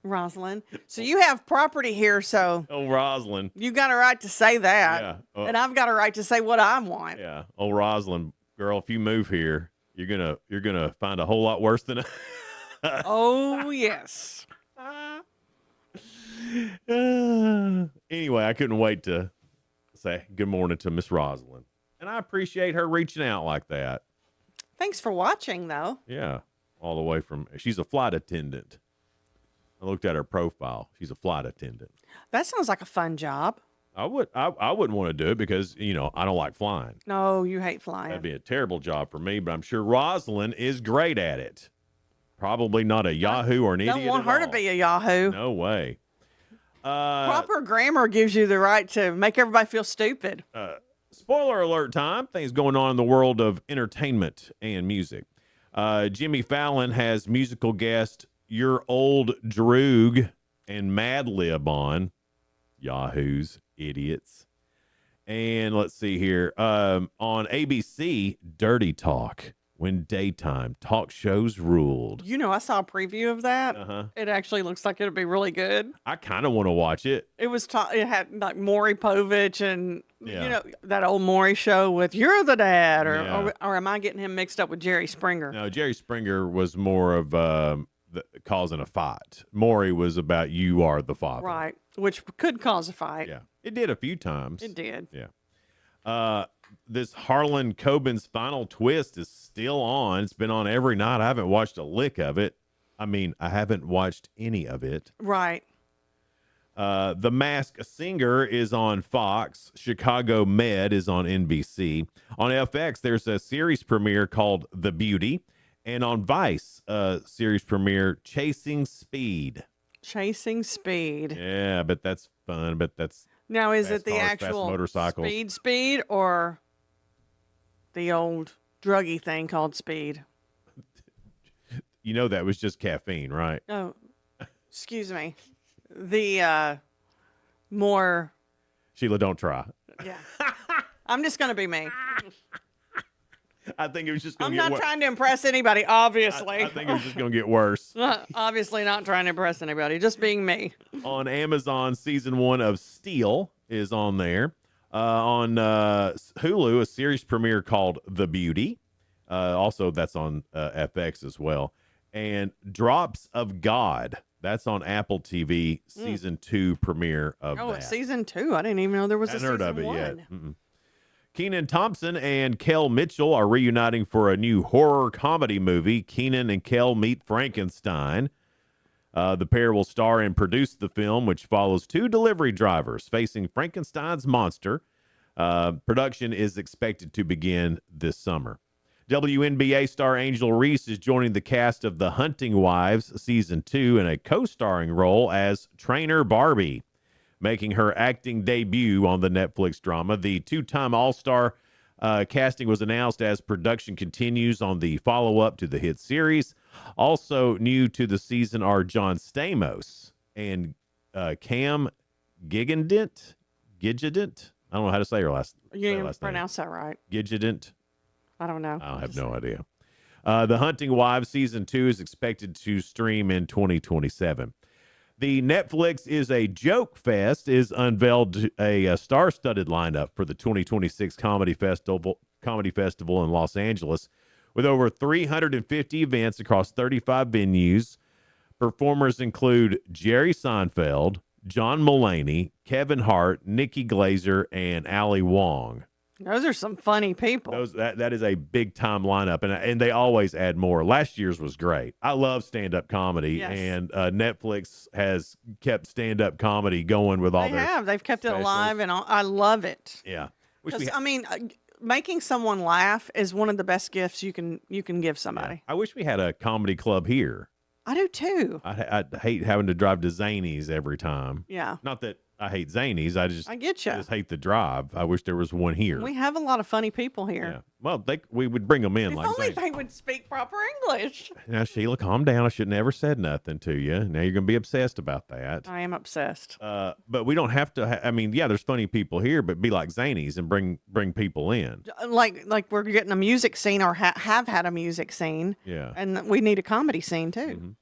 Rosalind. So you have property here, so Oh, Rosalind. you got a right to say that. Yeah. And I've got a right to say what I want. Yeah. Oh, Rosalind, girl, if you move here, you're gonna find a whole lot worse than Oh, yes. Anyway, I couldn't wait to say good morning to Miss Rosalind. And I appreciate her reaching out like that. Thanks for watching, though. Yeah. All the way from, she's a flight attendant. I looked at her profile. She's a flight attendant. That sounds like a fun job. I wouldn't want to do it because, I don't like flying. No, you hate flying. That'd be a terrible job for me, but I'm sure Rosalind is great at it. Probably not a Yahoo or an idiot. Don't want her to be a Yahoo. No way. Proper grammar gives you the right to make everybody feel stupid. Spoiler alert time. Things going on in the world of entertainment and music. Jimmy Fallon has musical guest Your Old Droog and Mad Lib on. Yahoos, idiots. And let's see here. On ABC, Dirty Talk. When daytime talk shows ruled. I saw a preview of that. Uh-huh. It actually looks like it'll be really good. I kind of want to watch it. It was it had like Maury Povich and that old Maury show with You're the Dad, or am I getting him mixed up with Jerry Springer? No, Jerry Springer was more of causing a fight. Maury was about you are the father. Right, which could cause a fight. Yeah, it did a few times. It did. Yeah. This Harlan Coben's Final Twist is still on. It's been on every night. I haven't watched a lick of it. I mean, I haven't watched any of it. Right. The Masked Singer is on Fox. Chicago Med is on NBC. On FX, there's a series premiere called The Beauty. And on Vice, series premiere Chasing Speed. Chasing Speed. Yeah, but that's fun. But that's now, is fast it the cars, actual fast motorcycles. speed or the old druggy thing called speed? That was just caffeine, right? Oh, excuse me. The more. Sheila, don't try. Yeah. I'm just going to be me. I think it was just going to get I'm worse. not trying to impress anybody, obviously. I think it was just going to get worse. Obviously not trying to impress anybody, just being me. On Amazon, season 1 of Steel is on there. On Hulu, a series premiere called The Beauty. Also, that's on FX as well. And Drops of God That's on Apple TV, season 2 premiere of that. It's season 2. I didn't even know there was a Hadn't season heard of it 1. yet. Kenan Thompson and Kel Mitchell are reuniting for a new horror comedy movie, Kenan and Kel Meet Frankenstein. The pair will star and produce the film, which follows 2 delivery drivers facing Frankenstein's monster. Production is expected to begin this summer. WNBA star Angel Reese is joining the cast of The Hunting Wives Season 2 in a co-starring role as Trainer Barbie, making her acting debut on the Netflix drama. The 2-time All-Star casting was announced as production continues on the follow-up to the hit series. Also new to the season are John Stamos and Cam Gigident. I don't know how to say her last name. You didn't pronounce that right. Gigident. I don't know. I have no idea. The Hunting Wives Season 2 is expected to stream in 2027. The Netflix is a Joke Fest is unveiled a star-studded lineup for the 2026 Comedy Festival in Los Angeles, with over 350 events across 35 venues. Performers include Jerry Seinfeld, John Mulaney, Kevin Hart, Nikki Glazer, and Ali Wong. Those are some funny people. That is a big time lineup, and they always add more. Last year's was great. I love stand up comedy, and Netflix has kept stand up comedy going with all They've kept it alive, and I love it. Yeah, making someone laugh is one of the best gifts you can give somebody. Yeah. I wish we had a comedy club here. I do too. I hate having to drive to Zanies every time. Yeah. Not that I hate Zanies. I get you. I just hate the drive. I wish there was one here. We have a lot of funny people here. Yeah. Well, we would bring them in. If like only Zanies. they would speak proper English. Now, Sheila, calm down. I should never said nothing to you. Now you're going to be obsessed about that. I am obsessed. But we don't have to. There's funny people here, but be like Zanies and bring people in. Like we're getting a music scene or have had a music scene. Yeah. And we need a comedy scene too.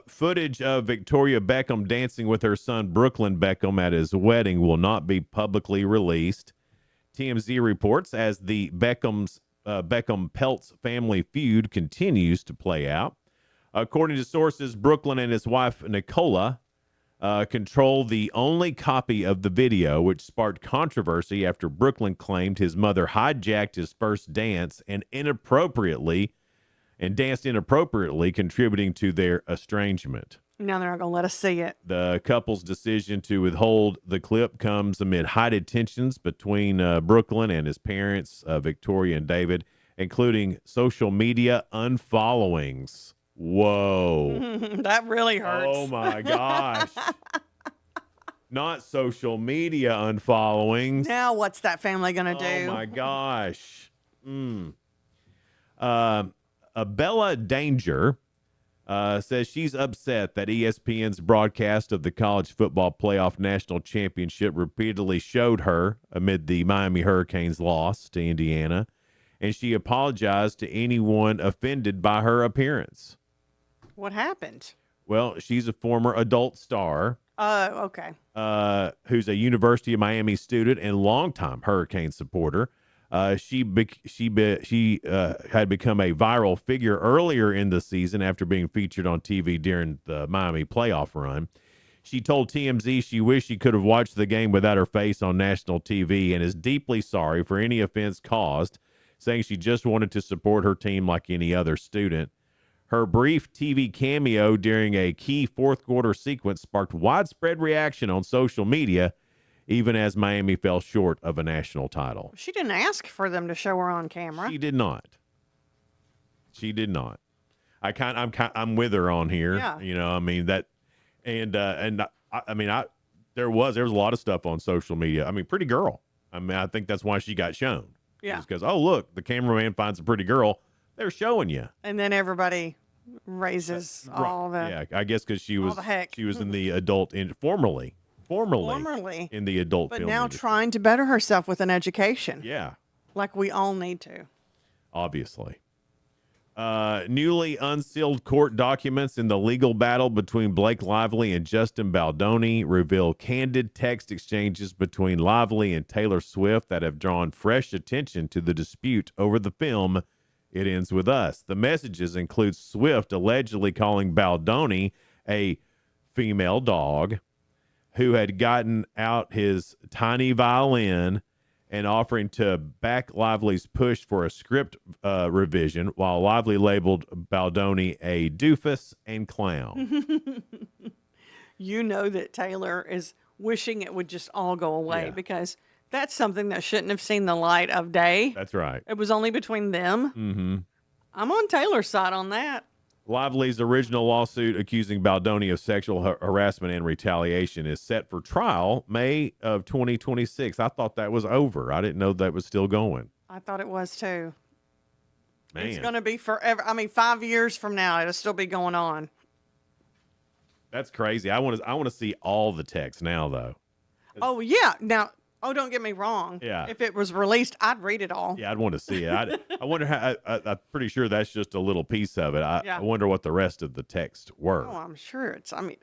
Footage of Victoria Beckham dancing with her son Brooklyn Beckham at his wedding will not be publicly released. TMZ reports as the Beckham-Peltz family feud continues to play out. According to sources, Brooklyn and his wife Nicola control the only copy of the video, which sparked controversy after Brooklyn claimed his mother hijacked his first dance and danced inappropriately, contributing to their estrangement. Now they're not going to let us see it. The couple's decision to withhold the clip comes amid heated tensions between Brooklyn and his parents, Victoria and David, including social media unfollowings. Whoa. That really hurts. Oh, my gosh. Not social media unfollowings. Now what's that family going to do? Oh, my gosh. Bella Danger says she's upset that ESPN's broadcast of the college football playoff national championship repeatedly showed her amid the Miami Hurricanes' loss to Indiana, and she apologized to anyone offended by her appearance. What happened? Well, she's a former adult star. Okay. Who's a University of Miami student and longtime Hurricane supporter. She had become a viral figure earlier in the season after being featured on TV during the Miami playoff run. She told TMZ she wished she could have watched the game without her face on national TV and is deeply sorry for any offense caused, saying she just wanted to support her team like any other student. Her brief TV cameo during a key fourth quarter sequence sparked widespread reaction on social media, even as Miami fell short of a national title. She didn't ask for them to show her on camera. She did not. I'm with her on here. Yeah. There was a lot of stuff on social media. Pretty girl. I think that's why she got shown. Yeah. Because, oh, look, the cameraman finds a pretty girl. They're showing you. And then everybody raises all the. Yeah, I guess because she was in the adult formerly in the adult but film now industry. trying to better herself with an education. Yeah. Like we all need to. Obviously. Newly unsealed court documents in the legal battle between Blake Lively and Justin Baldoni reveal candid text exchanges between Lively and Taylor Swift that have drawn fresh attention to the dispute over the film It Ends With Us. The messages include Swift allegedly calling Baldoni a female dog who had gotten out his tiny violin and offering to back Lively's push for a script revision, while Lively labeled Baldoni a doofus and clown. You know that Taylor is wishing it would just all go away because that's something that shouldn't have seen the light of day. That's right. It was only between them. Mm-hmm. I'm on Taylor's side on that. Lively's original lawsuit accusing Baldoni of sexual harassment and retaliation is set for trial May of 2026. I thought that was over. I didn't know that was still going. I thought it was too. Man. It's going to be forever. I mean, 5 years from now, it'll still be going on. That's crazy. I want to see all the texts now, though. Oh, yeah. Now, don't get me wrong. Yeah. If it was released, I'd read it all. Yeah, I'd want to see it. I wonder how. I'm pretty sure that's just a little piece of it. I wonder what the rest of the text were. Oh, I'm sure it's. I mean,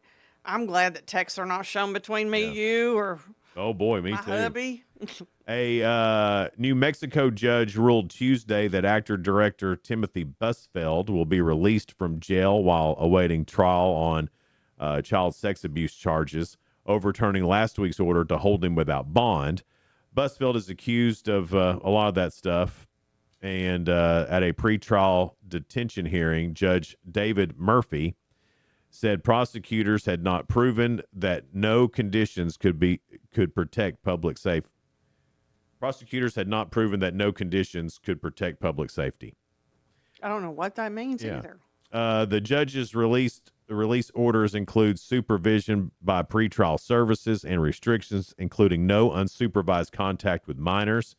I'm glad that texts are not shown between me, you, or Oh boy, me my too. hubby. A New Mexico judge ruled Tuesday that actor-director Timothy Busfeld will be released from jail while awaiting trial on child sex abuse charges, overturning last week's order to hold him without bond. Busfeld is accused of a lot of that stuff, and at a pretrial detention hearing, Judge David Murphy said prosecutors had not proven that no conditions could protect public safety. Prosecutors had not proven that no conditions could protect public safety. I don't know what that means either. The judge's release orders include supervision by pretrial services and restrictions, including no unsupervised contact with minors.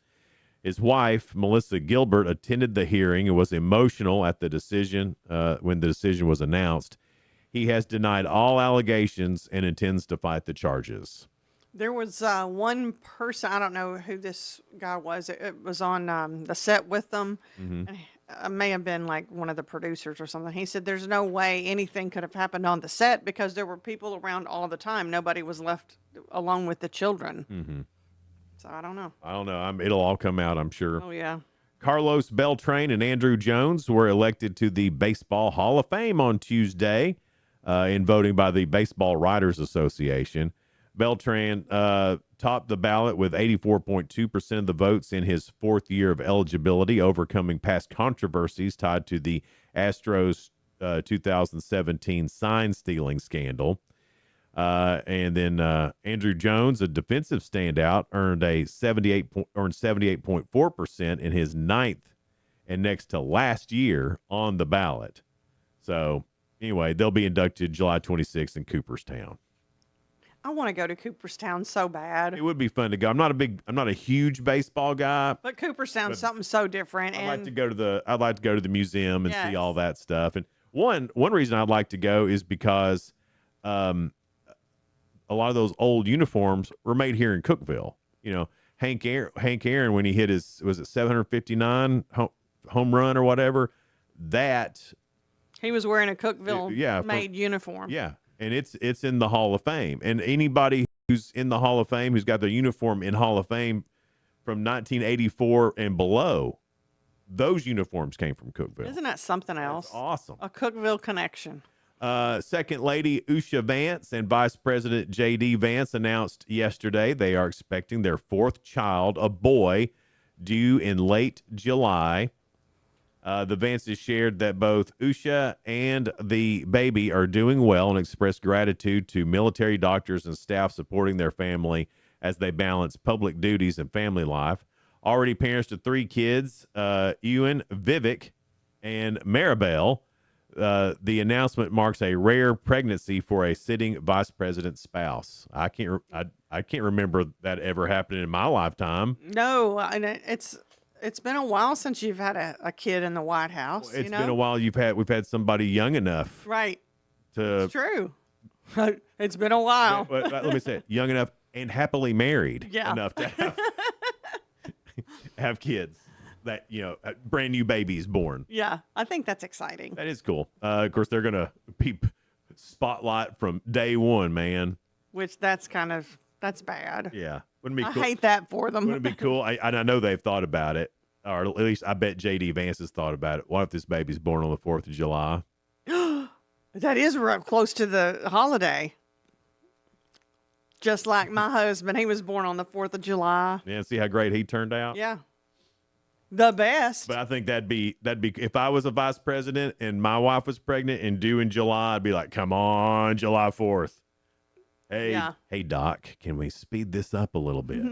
His wife, Melissa Gilbert, attended the hearing and was emotional at the decision when the decision was announced. He has denied all allegations and intends to fight the charges. There was one person, I don't know who this guy was. It was on the set with them. Mm-hmm. And it may have been like one of the producers or something. He said there's no way anything could have happened on the set because there were people around all the time. Nobody was left alone with the children. Mm-hmm. So I don't know. It'll all come out, I'm sure. Oh, yeah. Carlos Beltran and Andrew Jones were elected to the Baseball Hall of Fame on Tuesday in voting by the Baseball Writers Association. Beltran topped the ballot with 84.2% of the votes in his fourth year of eligibility, overcoming past controversies tied to the Astros 2017 sign stealing scandal. And then Andrew Jones, a defensive standout, earned 78.4% in his ninth and next to last year on the ballot. So anyway, they'll be inducted July 26th in Cooperstown. I want to go to Cooperstown so bad. It would be fun to go. I'm not a huge baseball guy. But Cooperstown's something so different. I'd like to go to the museum and see all that stuff. And one reason I'd like to go is because a lot of those old uniforms were made here in Cookeville. You know, Hank Aaron, when he hit his, was it 759 home run or whatever, that he was wearing a Cookeville made uniform. Yeah. And it's in the Hall of Fame. And anybody who's in the Hall of Fame, who's got their uniform in Hall of Fame from 1984 and below, those uniforms came from Cookeville. Isn't that something else? That's awesome. A Cookeville connection. Second Lady Usha Vance and Vice President J.D. Vance announced yesterday they are expecting their fourth child, a boy, due in late July. The Vances shared that both Usha and the baby are doing well and expressed gratitude to military doctors and staff supporting their family as they balance public duties and family life. Already parents to three kids, Ewan, Vivek, and Maribel. The announcement marks a rare pregnancy for a sitting vice president's spouse. I can't remember that ever happening in my lifetime. No, and it's been a while since you've had a kid in the White House. It's been a while we've had somebody young enough. Right. It's true. It's been a while. Let me say it. Young enough and happily married enough to have kids that, brand new babies born. Yeah, I think that's exciting. That is cool. Of course, they're going to be spotlight from day one, man. Which that's bad. Yeah. Wouldn't it be cool? I hate that for them. Wouldn't it be cool? I know they've thought about it, or at least I bet J.D. Vance has thought about it. What if this baby's born on the 4th of July? That is close to the holiday. Just like my husband, he was born on the 4th of July. Yeah, see how great he turned out? Yeah. The best. But I think that'd be if I was a vice president and my wife was pregnant and due in July, I'd be like, come on, July 4th. Hey, Doc, can we speed this up a little bit?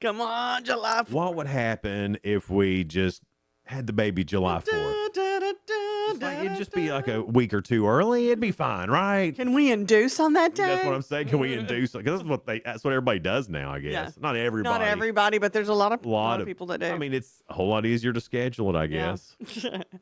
Come on, July 4th. What would happen if we just had the baby July 4th? It'd just be like a week or two early. It'd be fine, right? Can we induce on that day? That's what I'm saying. Can we induce? Because that's what everybody does now, I guess. Yeah. Not everybody. Not everybody, but there's a lot of people that do. I mean, it's a whole lot easier to schedule it, I guess.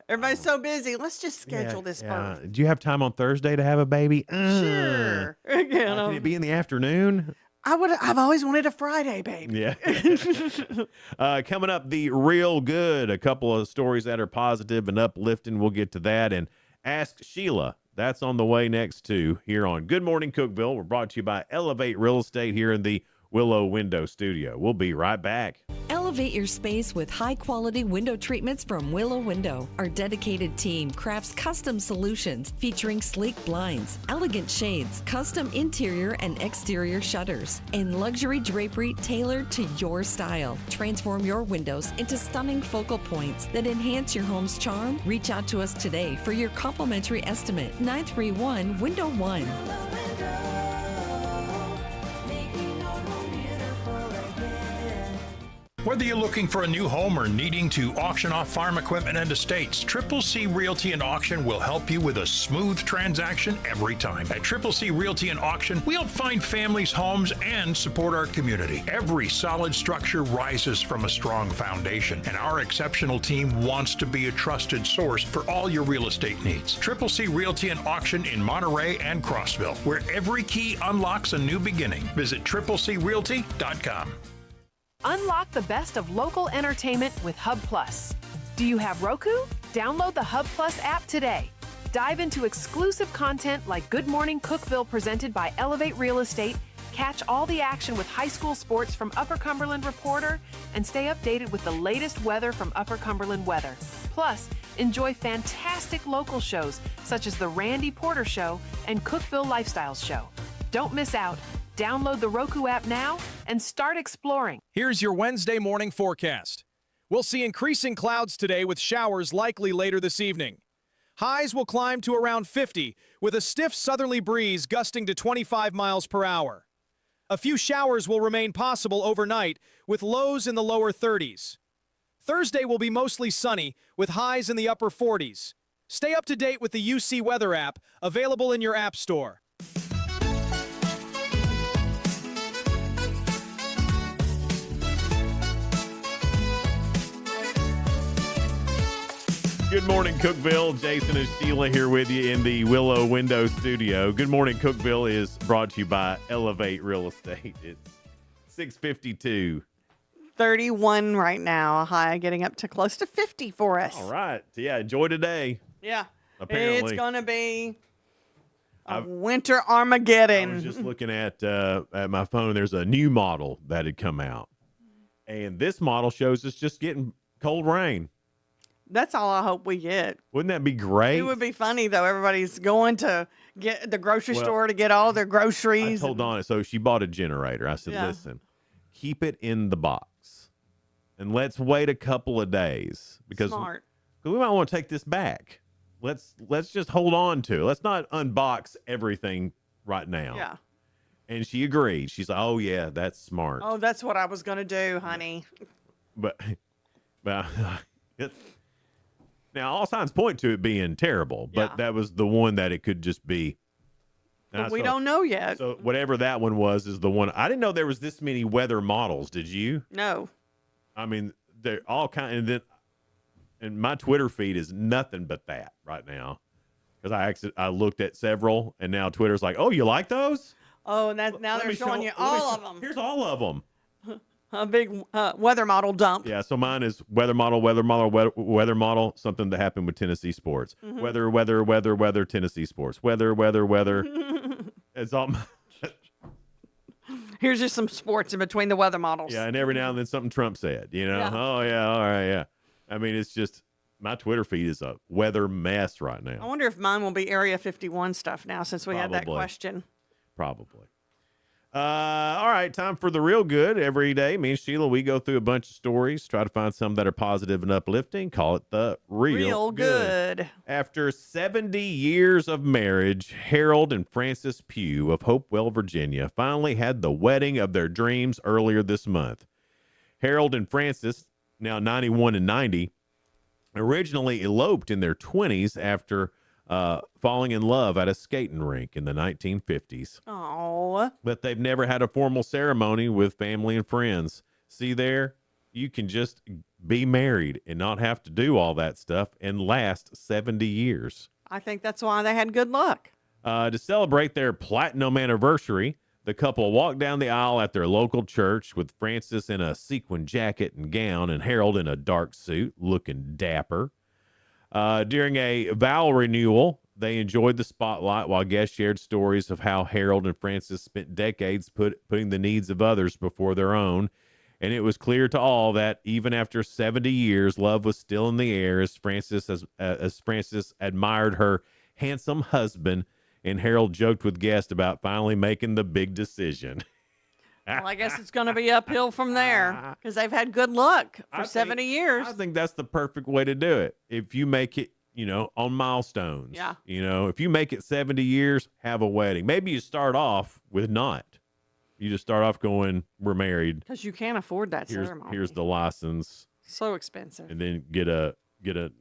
Everybody's so busy. Let's just schedule this birth. Do you have time on Thursday to have a baby? Sure. Can it be in the afternoon? I've always wanted a Friday, baby. Yeah. Coming up, the real good. A couple of stories that are positive and uplifting. We'll get to that. And Ask Sheila. That's on the way next too here on Good Morning Cookeville. We're brought to you by Elevate Real Estate here in the Willow Window Studio. We'll be right back. Elevate your space with high-quality window treatments from Willow Window. Our dedicated team crafts custom solutions featuring sleek blinds, elegant shades, custom interior and exterior shutters, and luxury drapery tailored to your style. Transform your windows into stunning focal points that enhance your home's charm. Reach out to us today for your complimentary estimate. 931-WINDOW-1. Whether you're looking for a new home or needing to auction off farm equipment and estates, Triple C Realty and Auction will help you with a smooth transaction every time. At Triple C Realty and Auction, we help find families, homes, and support our community. Every solid structure rises from a strong foundation, and our exceptional team wants to be a trusted source for all your real estate needs. Triple C Realty and Auction in Monterey and Crossville, where every key unlocks a new beginning. Visit triplecrealty.com. Unlock the best of local entertainment with Hub Plus. Do you have Roku? Download the Hub Plus app today. Dive into exclusive content like Good Morning Cookeville presented by Elevate Real Estate, catch all the action with high school sports from Upper Cumberland Reporter, and stay updated with the latest weather from Upper Cumberland Weather. Plus, enjoy fantastic local shows such as The Randy Porter Show and Cookeville Lifestyles Show. Don't miss out. Download the Roku app now and start exploring. Here's your Wednesday morning forecast. We'll see increasing clouds today with showers likely later this evening. Highs will climb to around 50 with a stiff southerly breeze gusting to 25 miles per hour. A few showers will remain possible overnight with lows in the lower 30s. Thursday will be mostly sunny with highs in the upper 40s. Stay up to date with the UC Weather app available in your app store. Good morning, Cookeville. Jason and Sheila here with you in the Willow Window Studio. Good morning, Cookeville is brought to you by Elevate Real Estate. It's 6:52. 31 right now, a high getting up to close to 50 for us. All right. So yeah, enjoy today. Yeah. Apparently. It's going to be a winter Armageddon. I was just looking at my phone. There's a new model that had come out. And this model shows us just getting cold rain. That's all I hope we get. Wouldn't that be great? It would be funny, though. Everybody's going to get the grocery store to get all their groceries. I told Donna, so she bought a generator. I said, listen, keep it in the box. And let's wait a couple of days. Because we might want to take this back. Let's just hold on to it. Let's not unbox everything right now. Yeah. And she agreed. She's like, oh, yeah, that's smart. Oh, that's what I was going to do, honey. But now, all signs point to it being terrible, but that was the one that it could just be. But we don't know yet. So whatever that one was is the one. I didn't know there was this many weather models. Did you? No. I mean, they're all kind of, and my Twitter feed is nothing but that right now. Because I looked at several, and now Twitter's like, oh, you like those? Oh, and now they're showing you all of them. Here's all of them. A big weather model dump. Yeah, so mine is weather model, something that happened with Tennessee sports. Mm-hmm. Weather, Tennessee sports. Weather. It's all. Here's just some sports in between the weather models. Yeah, and every now and then something Trump said, you know? Yeah. Oh, yeah, all right, yeah. I mean, it's just, My Twitter feed is a weather mess right I now. wonder if mine will be Area 51 stuff now since we had that Probably. question. Probably. All right, time for the real good. Every day, me and Sheila, we go through a bunch of stories, try to find some that are positive and uplifting, call it the real good. After 70 years of marriage, Harold and Frances Pugh of Hopewell, Virginia, finally had the wedding of their dreams earlier this month. Harold and Frances, now 91 and 90, originally eloped in their 20s after falling in love at a skating rink in the 1950s. Oh. But they've never had a formal ceremony with family and friends. See there? You can just be married and not have to do all that stuff and last 70 years. I think that's why they had good luck. To celebrate their platinum anniversary, the couple walked down the aisle at their local church with Frances in a sequin jacket and gown and Harold in a dark suit, looking dapper. During a vow renewal, they enjoyed the spotlight while guests shared stories of how Harold and Frances spent decades putting the needs of others before their own. And it was clear to all that even after 70 years, love was still in the air as Frances admired her handsome husband, and Harold joked with guests about finally making the big decision. Well, I guess it's going to be uphill from there because they've had good luck for 70 years. I think that's the perfect way to do it. If you make it, on milestones. Yeah. If you make it 70 years, have a wedding. Maybe you start off with not. You just start off going, we're married. Because you can't afford that ceremony. Here's the license. So expensive. And then get a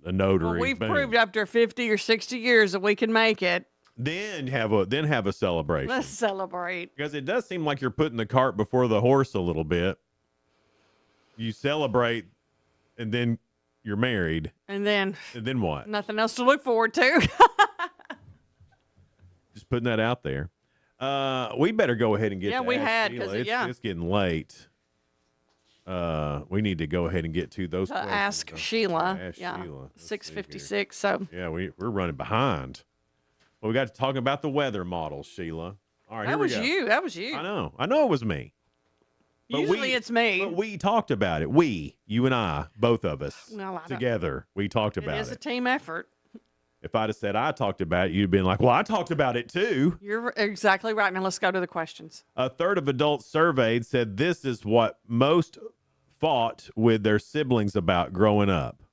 notary. Well, we've Boom. proved after 50 or 60 years that we can make it. Then have a celebration. Let's celebrate. Because it does seem like you're putting the cart before the horse a little bit. You celebrate, and then you're married. And then what? Nothing else to look forward to. Just putting that out there. We better go ahead and get. Yeah, to we Ask had, Sheila. 'cause it's getting late. We need to go ahead and get to those. questions. Ask Sheila. Ask Yeah. Sheila. Let's 6:56. So. Yeah, we're running behind. Well, we got to talk about the weather models, Sheila. All right, That here we was go. you. That was you. I know it was me. But Usually it's me. But we talked about it. You and I, both of us, Well, I don't- together, we talked about It is a it. team effort. If I'd have said I talked about it, you'd been like, well, I talked about it too. You're exactly right. Now let's go to the questions. A third of adults surveyed said this is what most fought with their siblings about growing up.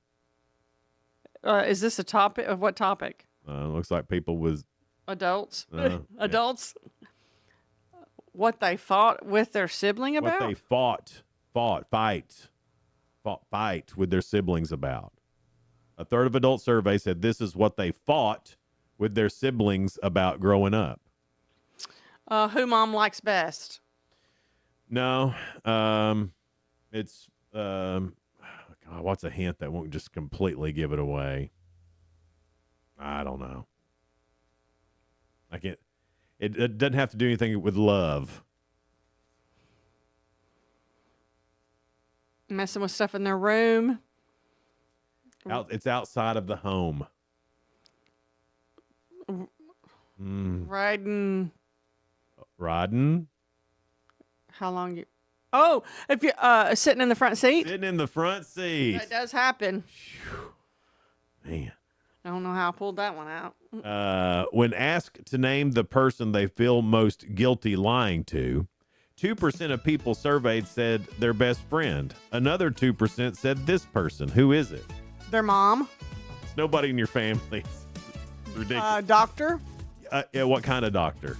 Is this a topic of what topic? Looks like people with Adults. Yeah. Adults. What they fought with their sibling about? what they fight with their siblings about. A third of adult survey said this is what they fought with their siblings about growing up. Who mom likes best? No, it's God, what's a hint that won't just completely give it away? I don't know. I can't. It doesn't have to do anything with love. Messing with stuff in their room. It's outside of the home. Riding. How long you? Oh, if you sitting in the front seat. Sitting in the front seat. That does happen. Man. I don't know how I pulled that one out. When asked to name the person they feel most guilty lying to, 2% of people surveyed said their best friend. Another 2% said this person. Who is it? Their mom. It's nobody in your family. It's ridiculous. Doctor. Yeah, what kind of doctor?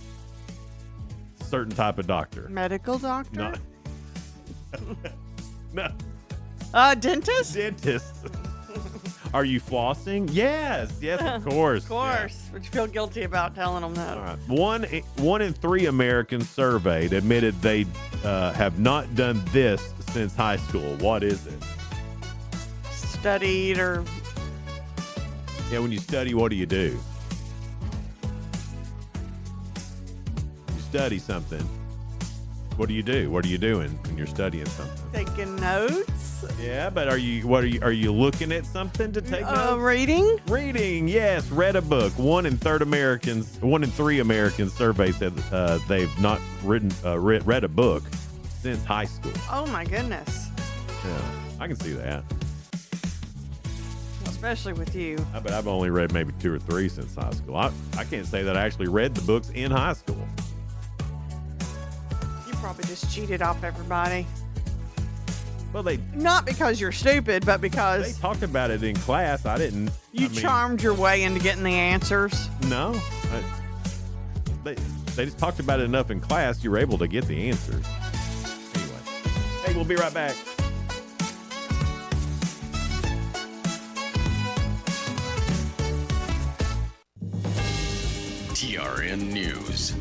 Certain type of doctor. Medical doctor. Not. No. Dentist. Dentist. Are you flossing? Yes, of course. Of course. Would you feel guilty about telling them that? All right. One in 3 Americans surveyed admitted they have not done this since high school. What is it? Studied or... Yeah, when you study, what do? You study something. What do you do? What are you doing when you're studying something? Taking notes. Yeah, but are you looking at something to take notes? Reading? Reading, yes. Read a book. 1 in 3 Americans surveyed said they've not read a book since high school. Oh my goodness. Yeah, I can see that. especially with you. But I've only read maybe 2 or 3 since high school. I can't say that I actually read the books in high school. You probably just cheated off everybody. Well, they not because you're stupid, but because they talked about it in class. I didn't. You charmed your way into getting the answers. No, they just talked about it enough in class. You were able to get the answers. Anyway, hey, we'll be right back. TRN News.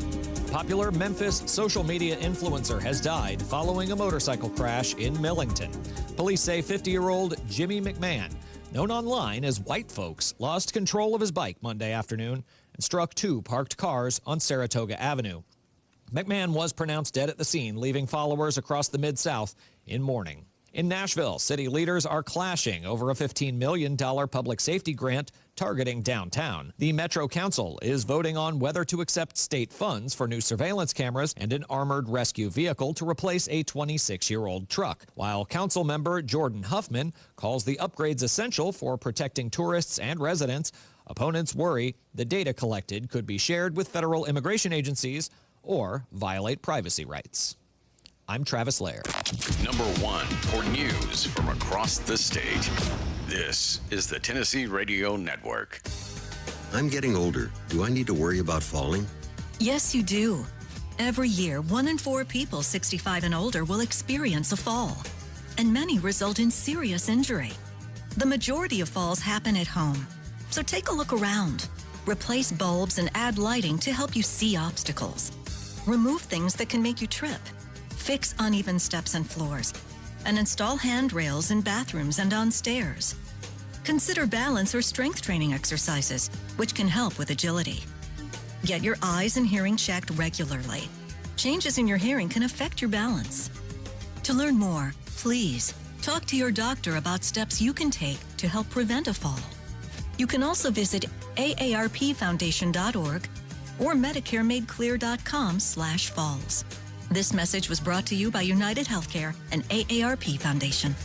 Popular Memphis social media influencer has died following a motorcycle crash in Millington. Police say 50-year-old Jimmy McMahon, known online as White Folks, lost control of his bike Monday afternoon and struck 2 parked cars on Saratoga Avenue. McMahon was pronounced dead at the scene, leaving followers across the Mid-South in mourning. In Nashville, city leaders are clashing over a $15 million public safety grant targeting downtown. The Metro Council is voting on whether to accept state funds for new surveillance cameras and an armored rescue vehicle to replace a 26-year-old truck, while council member Jordan Huffman calls the upgrades essential for protecting tourists and residents. Opponents worry the data collected could be shared with federal immigration agencies or violate privacy rights. I'm Travis Laird. Number 1 for news from across the state. This is the Tennessee Radio Network. I'm getting older. Do I need to worry about falling? Yes, you do. Every year, 1 in 4 people 65 and older will experience a fall, and many result in serious injury. The majority of falls happen at home, so take a look around. Replace bulbs and add lighting to help you see obstacles. Remove things that can make you trip. Fix uneven steps and floors, and install handrails in bathrooms and on stairs. Consider balance or strength training exercises, which can help with agility. Get your eyes and hearing checked regularly. Changes in your hearing can affect your balance. To learn more, please talk to your doctor about steps you can take to help prevent a fall. You can also visit aarpfoundation.org or medicaremadeclear.com/falls. This message was brought to you by United Healthcare and AARP Foundation.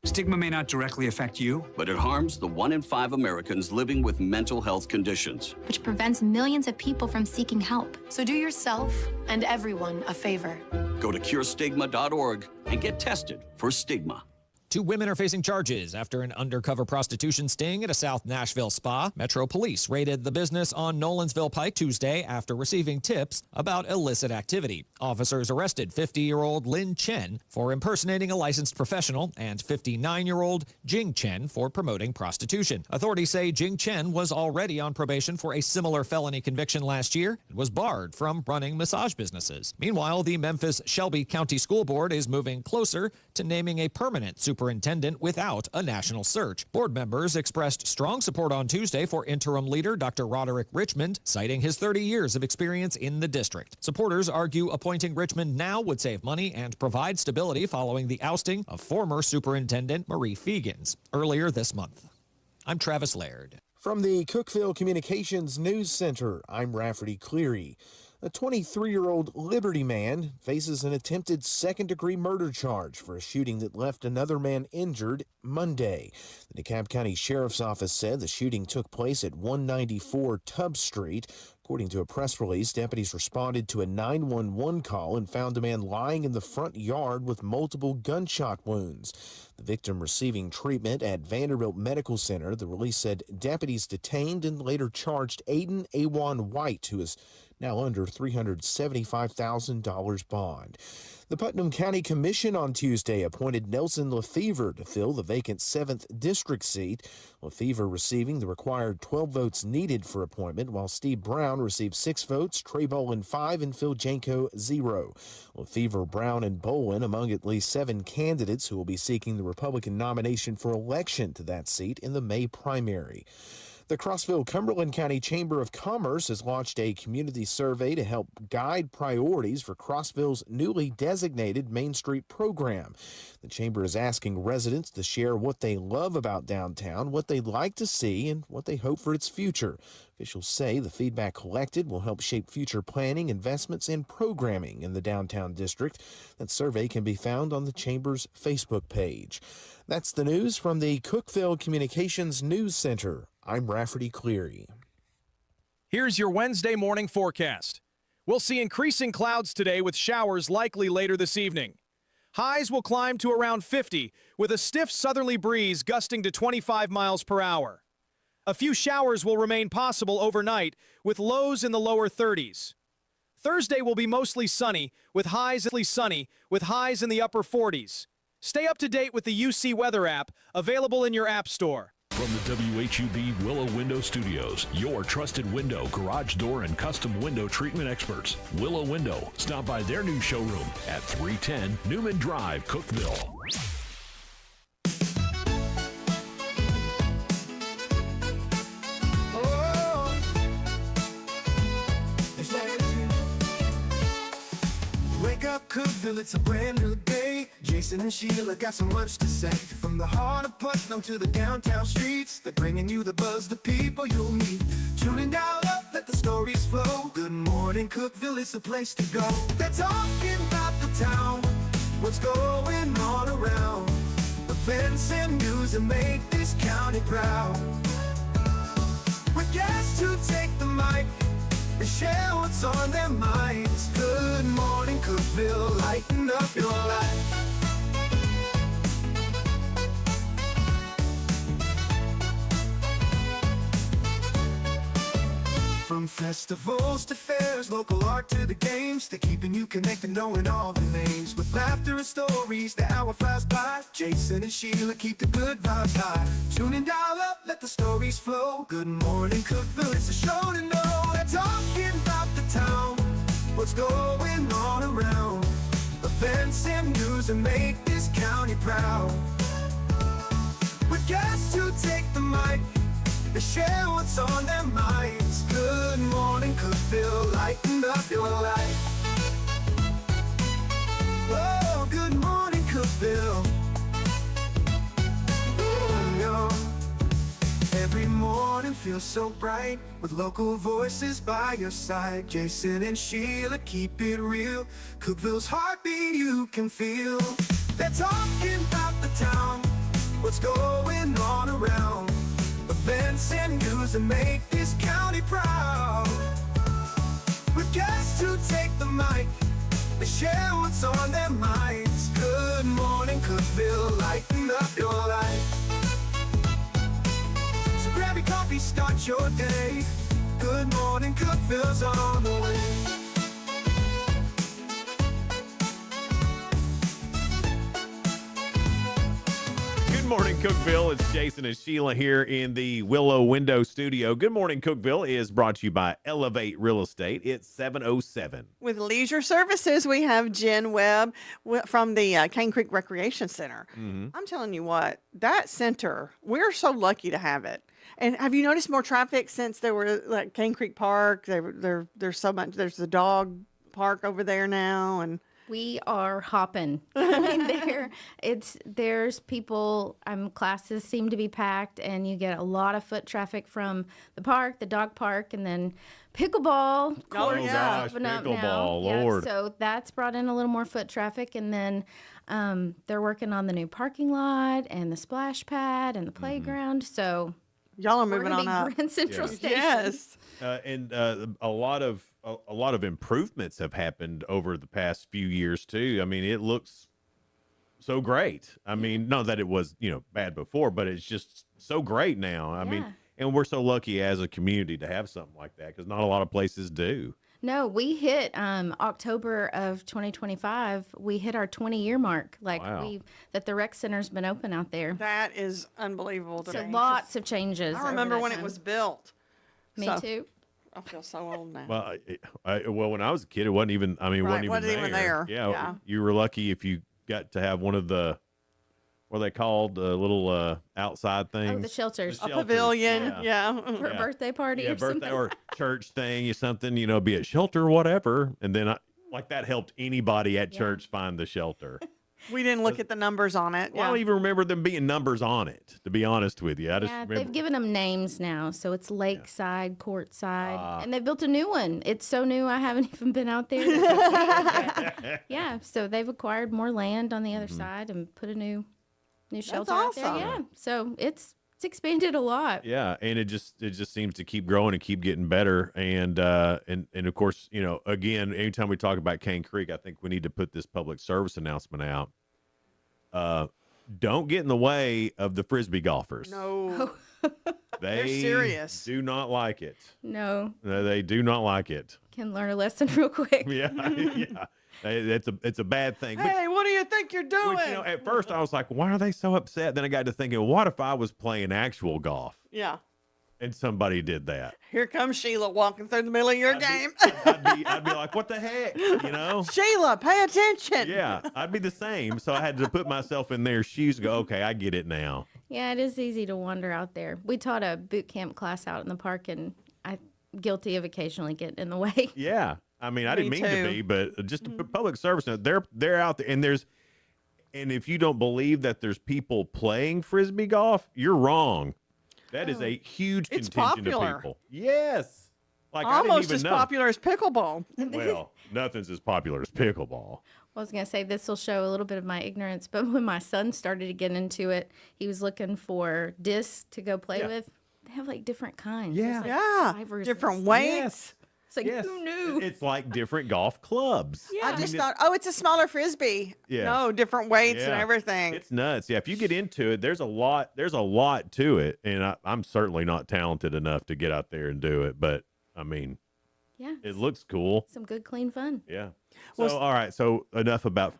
Stigma may not directly affect you, but it harms the 1 in 5 Americans living with mental health conditions, which prevents millions of people from seeking help. So do yourself and everyone a favor. Go to curestigma.org and get tested for stigma. 2 women are facing charges after an undercover prostitution sting at a South Nashville spa. Metro Police raided the business on Nolensville Pike Tuesday after receiving tips about illicit activity. Officers arrested 50-year-old Lin Chen for impersonating a licensed professional and 59-year-old Jing Chen for promoting prostitution. Authorities say Jing Chen was already on probation for a similar felony conviction last year and was barred from running massage businesses. Meanwhile, the Memphis Shelby County School Board is moving closer to naming a permanent superintendent without a national search. Board members expressed strong support on Tuesday for interim leader Dr. Roderick Richmond, citing his 30 years of experience in the district. Supporters argue appointing Richmond now would save money and provide stability following the ousting of former Superintendent Marie Fegans earlier this month. I'm Travis Laird. From the Cookeville Communications News Center, I'm Rafferty Cleary. A 23-year-old Liberty man faces an attempted second-degree murder charge for a shooting that left another man injured Monday. The DeKalb County Sheriff's Office said the shooting took place at 194 Tubbs Street. According to a press release, deputies responded to a 911 call and found a man lying in the front yard with multiple gunshot wounds. The victim receiving treatment at Vanderbilt Medical Center. The release said deputies detained and later charged Aiden Awan White, who is now under $375,000 bond. The Putnam County Commission on Tuesday appointed Nelson Lefevre to fill the vacant 7th district seat. Lefevre receiving the required 12 votes needed for appointment, while Steve Brown received 6 votes, Trey Bolin 5, and Phil Janko 0. Lefevre, Brown, and Bolin among at least 7 candidates who will be seeking the Republican nomination for election to that seat in the May primary. The Crossville Cumberland County Chamber of Commerce has launched a community survey to help guide priorities for Crossville's newly designated Main Street program. The chamber is asking residents to share what they love about downtown, what they'd like to see, and what they hope for its future. Officials say the feedback collected will help shape future planning, investments, and programming in the downtown district. That survey can be found on the Chamber's Facebook page. That's the news from the Cookeville Communications News Center. I'm Rafferty Cleary. Here's your Wednesday morning forecast. We'll see increasing clouds today with showers likely later this evening. Highs will climb to around 50 with a stiff southerly breeze gusting to 25 miles per hour. A few showers will remain possible overnight with lows in the lower 30s. Thursday will be mostly sunny with highs in the upper 40s. Stay up to date with the UC Weather app available in your app store. From the WHUB Willow Window Studios, your trusted window, garage door, and custom window treatment experts. Willow Window. Stop by their new showroom at 310 Newman Drive, Cookeville. Wake up, Cookeville, it's a brand new day. Jason and Sheila got so much to say. From the heart of Putnam to the downtown streets, they're bringing you the buzz, the people you'll meet. Tuning dial up, let the stories flow. Good morning, Cookeville, it's the place to go. They're talking about the town, what's going on around. Events and news that make this county proud. With guests who take the mic and share what's on their minds. Good morning, Cookeville, lighten up your life. From festivals to fairs, local art to the games, they're keeping you connected, knowing all the names. With laughter and stories, the hour flies by. Jason and Sheila keep the good vibes high. Tune in, dial up, let the stories flow. Good morning, Cookeville, it's a show to know. They're talking about the town, what's going on around. Events and news that make this county proud. With guests who take the mic, they share what's on their minds. Good morning, Cookeville, lighten up your life. Oh, good morning, Cookeville. Every morning feels so bright with local voices by your side. Jason and Sheila keep it real. Cookeville's heartbeat you can feel. They're talking about the town, what's going on around. Events and news that make this county proud. With guests who take the mic, they share what's on their minds. Good morning, Cookeville, lighten up your life. So grab your coffee, start your day. Good morning, Cookeville's on the way. Good morning, Cookeville. It's Jason and Sheila here in the Willow Window Studio. Good morning, Cookeville is brought to you by Elevate Real Estate. It's 707. With Leisure Services, we have Jen Webb from the Cane Creek Recreation Center. I'm telling you what, that center, we're so lucky to have it. And have you noticed more traffic since there were like Cane Creek Park? There's so much. There's the dog park over there now, and we are hopping. I mean, there's people. Classes seem to be packed, and you get a lot of foot traffic from the park, the dog park, and then pickleball. Oh gosh, pickleball, Lord! Yeah, so that's brought in a little more foot traffic, and then they're working on the new parking lot and the splash pad and the playground. So y'all are moving on up. Grand Central Station. Yes, and a lot of improvements have happened over the past few years too. I mean, it looks so great. I mean, not that it was, bad before, but it's just so great now. I mean, and we're so lucky as a community to have something like that because not a lot of places do. No, we hit October of 2025. We hit our 20-year mark. That the rec center's been open out there. that is unbelievable. So lots of changes. I remember when it was built. Me too. I feel so old now. Well, when I was a kid, it wasn't even. I mean, Right, wasn't even there. there. Yeah, Yeah. you were lucky if you got to have one of the What are they called? The little outside things. Oh, the shelters. A pavilion. Yeah. For a birthday party Yeah, or birthday something. or church thing or something, be it shelter or whatever. And then like that helped anybody at church find the shelter. We didn't look at the numbers on it. Well, I don't even remember them being numbers on it, to be honest with you. I just remember. They've given them names now. So it's Lakeside, Courtside. And they've built a new one. It's so new, I haven't even been out there. Yeah, so they've acquired more land on the other side and put a new shelter out there. awesome. Yeah, so it's expanded a lot. Yeah, and it just seems to keep growing and keep getting better. And of course, again, anytime we talk about Cane Creek, I think we need to put this public service announcement out. Don't get in the way of the Frisbee golfers. No. They're serious. Do not like it. No, They do not like it. can learn a lesson real quick. Yeah, yeah. It's a bad thing. But, Hey, what do you think you're doing? which, at first I was like, why are they so upset? Then I got to thinking, what if I was playing actual golf Yeah. and somebody did that? Here comes Sheila walking through the middle of your game. I'd be like, what the heck? Sheila, pay attention. Yeah, I'd be the same. So I had to put myself in their shoes and go, okay, I get it now. Yeah, it is easy to wander out there. We taught a boot camp class out in the park, and I'm guilty of occasionally getting in the way. Yeah. I mean, I didn't Me mean too. to be, but just to put public service, they're out there, and if you don't believe that there's people playing Frisbee golf, you're wrong. That is a huge It's contingent popular. of people. Yes. Like I Almost didn't as even know. popular as pickleball. Well, nothing's as popular as pickleball. I was going to say this will show a little bit of my ignorance, but when my son started to get into it, he was looking for discs to go play with. They have like different kinds. There's, like, Yeah. drivers Different and- weights. It's like, who knew? It's like different golf clubs. I just thought, it's a smaller frisbee. Yeah. No, different weights and Yeah. everything. It's nuts. Yeah, if you get into it, there's a lot to it, and I'm certainly not talented enough to get out there and do it, but I mean, Yeah. it looks cool. Some good, clean fun. Yeah. So all right. So enough about.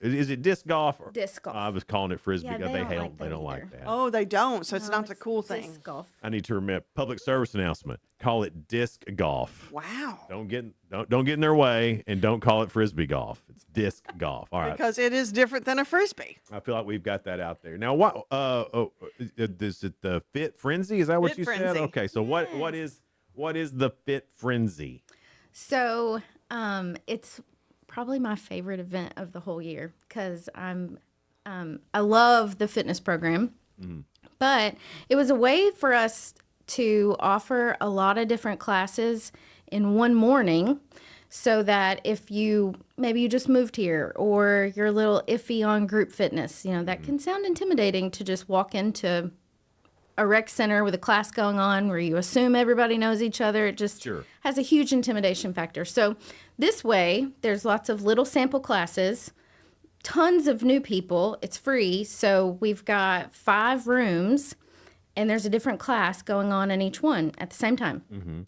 Is it disc golf? Or, Disc golf. I was calling it frisbee. Yeah, they they don't like they that don't either. like that. Oh, they don't. So it's No, not the cool thing. Disc golf. I need to remember public service announcement. Call it disc golf. Wow. Don't get in their way, and don't call it frisbee golf. It's disc golf. All right. Because it is different than a frisbee. I feel like we've got that out there now. What? Is it the Fit Frenzy? Is that what Fit you said? Frenzy. Okay. So what is the Fit Frenzy? So it's probably my favorite event of the whole year because I love the fitness program, but it was a way for us to offer a lot of different classes in one morning so that if maybe you just moved here or you're a little iffy on group fitness, that can sound intimidating to just walk into a rec center with a class going on where you assume everybody knows each other. It just has a huge intimidation factor. So this way, there's lots of little sample classes, tons of new people. It's free. So we've got 5 rooms, and there's a different class going on in each one at the same time. Mm-hmm.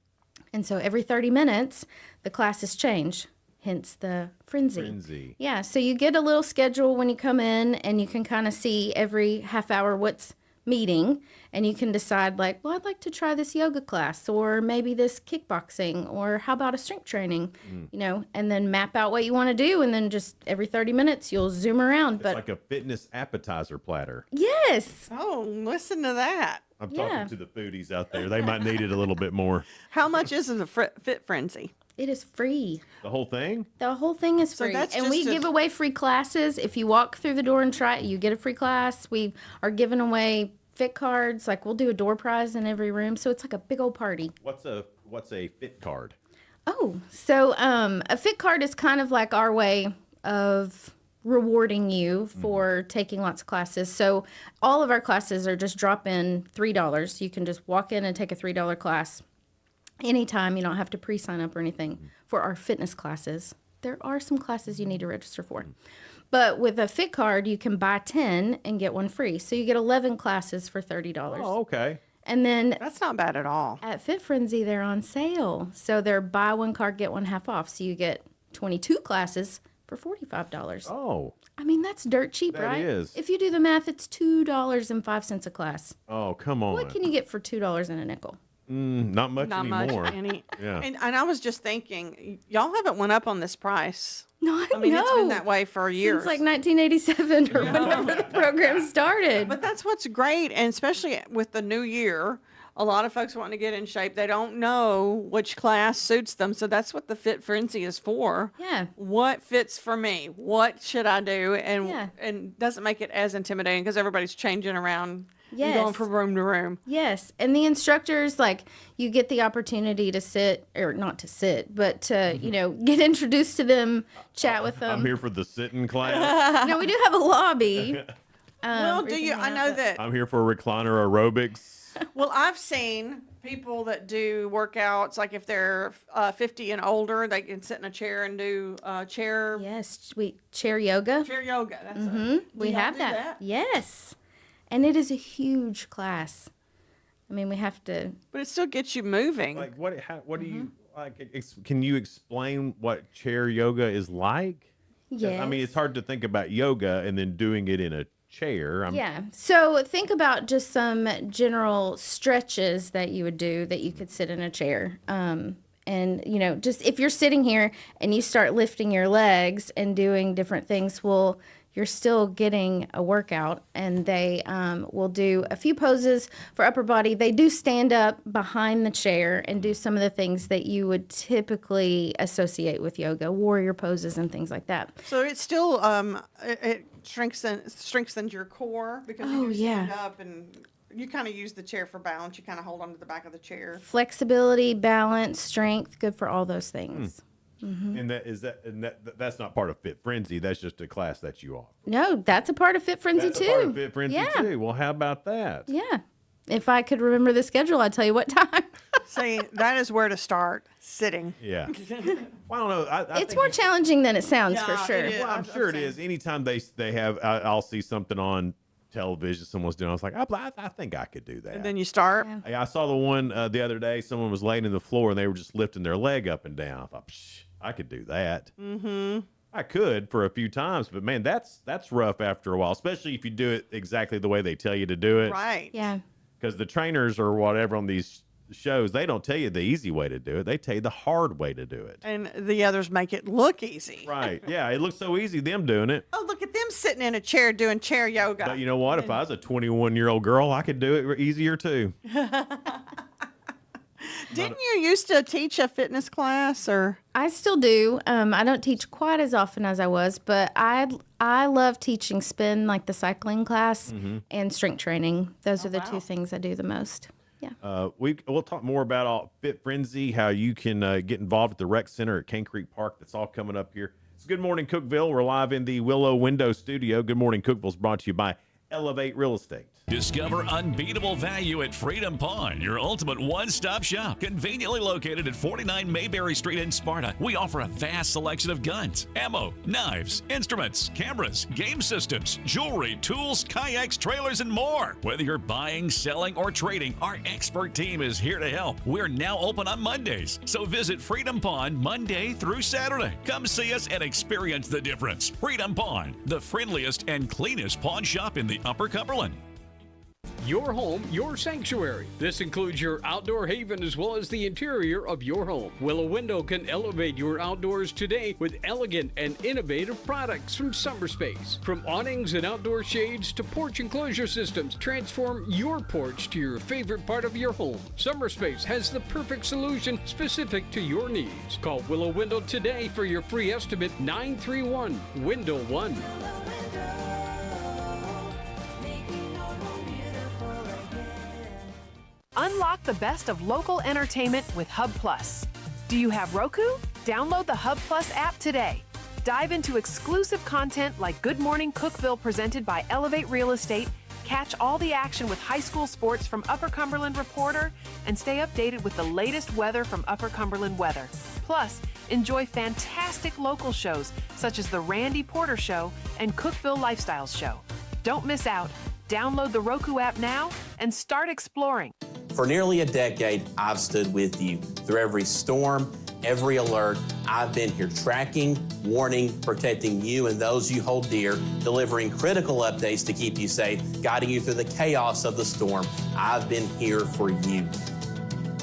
And so every 30 minutes, the classes change, hence the frenzy. Yeah, so you get a little schedule when you come in, and you can kind of see every half hour what's meeting, and you can decide like, well, I'd like to try this yoga class, or maybe this kickboxing, or how about a strength training, and then map out what you want to do, and then just every 30 minutes you'll zoom around. It's like a fitness appetizer platter. Yes. Oh, listen to that. I'm talking to the foodies out there. They might need it a little bit more. How much is the Fit Frenzy? It is free. The whole thing? The whole thing is So free. that's And just we give away free classes. If you walk through the door and try it, you get a free class. We are giving away fit cards. Like we'll do a door prize in every room. So it's like a big old party. What's a fit card? Oh, so a fit card is kind of like our way of rewarding you for taking lots of classes. So all of our classes are just drop in $3. You can just walk in and take a $3 class anytime. You don't have to pre-sign up or anything for our fitness classes. There are some classes you need to register for. But with a fit card, you can buy 10 and get one free. So you get 11 classes for $30. Oh, okay. And then That's not bad at all. at Fit Frenzy, they're on sale. So they're buy one card, get one half off. So you get 22 classes for $45. Oh. I mean, that's dirt cheap, That right? is. If you do the math, it's $2.05 a class. Oh, come on. What can you get for $2 and a nickel? Not much Not anymore. much. Yeah. And I was just thinking, y'all haven't went up on this price. No, I mean, it's been know. that way for years. Since like 1987 or whenever the program started. But that's what's great, and especially with the new year, a lot of folks want to get in shape. They don't know which class suits them, so that's what the Fit Frenzy is for. Yeah. What fits for me? What should I do? And doesn't make it as intimidating because everybody's changing around. Yes. And going from room to room. Yes. And the instructors, like, you get the opportunity to sit, or not to sit, but to, get introduced to them, chat with them. I'm here for the sitting class. No, we do have a lobby. Well, do you? I know that. I'm here for recliner aerobics. Well, I've seen people that do workouts, like if they're 50 and older, they can sit in a chair and do chair. Yes, chair yoga. Chair yoga. That's We y'all have do that. Yes. And it is a huge class. I mean, we have to. But it still gets you moving. Like what do you like? Can you explain what chair yoga is like? Yes. I mean, it's hard to think about yoga and then doing it in a chair. Yeah. So think about just some general stretches that you would do that you could sit in a chair. And, just if you're sitting here and you start lifting your legs and doing different things, well, you're still getting a workout, and they will do a few poses for upper body. They do stand up behind the chair and do some of the things that you would typically associate with yoga, warrior poses and things like that. So it's still it strengthens your core because you do stand up and you kind of use the chair for balance. You kind of hold onto the back of the chair. Flexibility, balance, strength, good for all those things. Mm-hmm. And that's not part of Fit Frenzy. That's just a class that you offer. No, that's a part of Fit Frenzy That's too. a part of Fit Frenzy too. Well, how about that? Yeah. If I could remember the schedule, I'd tell you what time. See, that is where to start, sitting. Yeah. Well, I don't know. It's more challenging than it sounds, for sure. Well, I'm sure it is. Anytime they have, I'll see something on television someone's doing. I was like, I think I could do that. And then you start. Yeah. I saw the one the other day. Someone was laying in the floor and they were just lifting their leg up and down. I thought, I could do that. Mm-hmm. I could for a few times, but man, that's rough after a while, especially if you do it exactly the way they tell you to do it. Right. Yeah. Because the trainers or whatever on these shows, they don't tell you the easy way to do it. They tell you the hard way to do it. And the others make it look easy. Right. Yeah, it looks so easy, them doing it. Oh, look at them sitting in a chair doing chair yoga. But you know what? If I was a 21-year-old girl, I could do it easier too. Didn't you used to teach a fitness class, or? I still do. I don't teach quite as often as I was, but I love teaching spin, like the cycling class, and strength training. Those are the two things I do the most. Yeah. We'll talk more about all Fit Frenzy, how you can get involved at the rec center at Cane Creek Park. That's all coming up here. It's Good Morning Cookeville. We're live in the Willow Window Studio. Good Morning Cookeville is brought to you by Elevate Real Estate. Discover unbeatable value at Freedom Pawn, your ultimate one-stop shop. Conveniently located at 49 Mayberry Street in Sparta, we offer a vast selection of guns, ammo, knives, instruments, cameras, game systems, jewelry, tools, kayaks, trailers, and more. Whether you're buying, selling, or trading, our expert team is here to help. We're now open on Mondays, so visit Freedom Pawn Monday through Saturday. Come see us and experience the difference. Freedom Pawn, the friendliest and cleanest pawn shop in the Upper Cumberland. Your home, your sanctuary. This includes your outdoor haven as well as the interior of your home. Willow Window can elevate your outdoors today with elegant and innovative products from SummerSpace. From awnings and outdoor shades to porch enclosure systems, transform your porch to your favorite part of your home. SummerSpace has the perfect solution specific to your needs. Call Willow Window today for your free estimate, 931-WINDOW-1. Unlock the best of local entertainment with Hub Plus. Do you have Roku? Download the Hub Plus app today. Dive into exclusive content like Good Morning Cookeville presented by Elevate Real Estate, catch all the action with high school sports from Upper Cumberland Reporter, and stay updated with the latest weather from Upper Cumberland Weather. Plus, enjoy fantastic local shows such as The Randy Porter Show and Cookeville Lifestyles Show. Don't miss out. Download the Roku app now and start exploring. For nearly a decade, I've stood with you. Through every storm, every alert, I've been here tracking, warning, protecting you and those you hold dear, delivering critical updates to keep you safe, guiding you through the chaos of the storm. I've been here for you.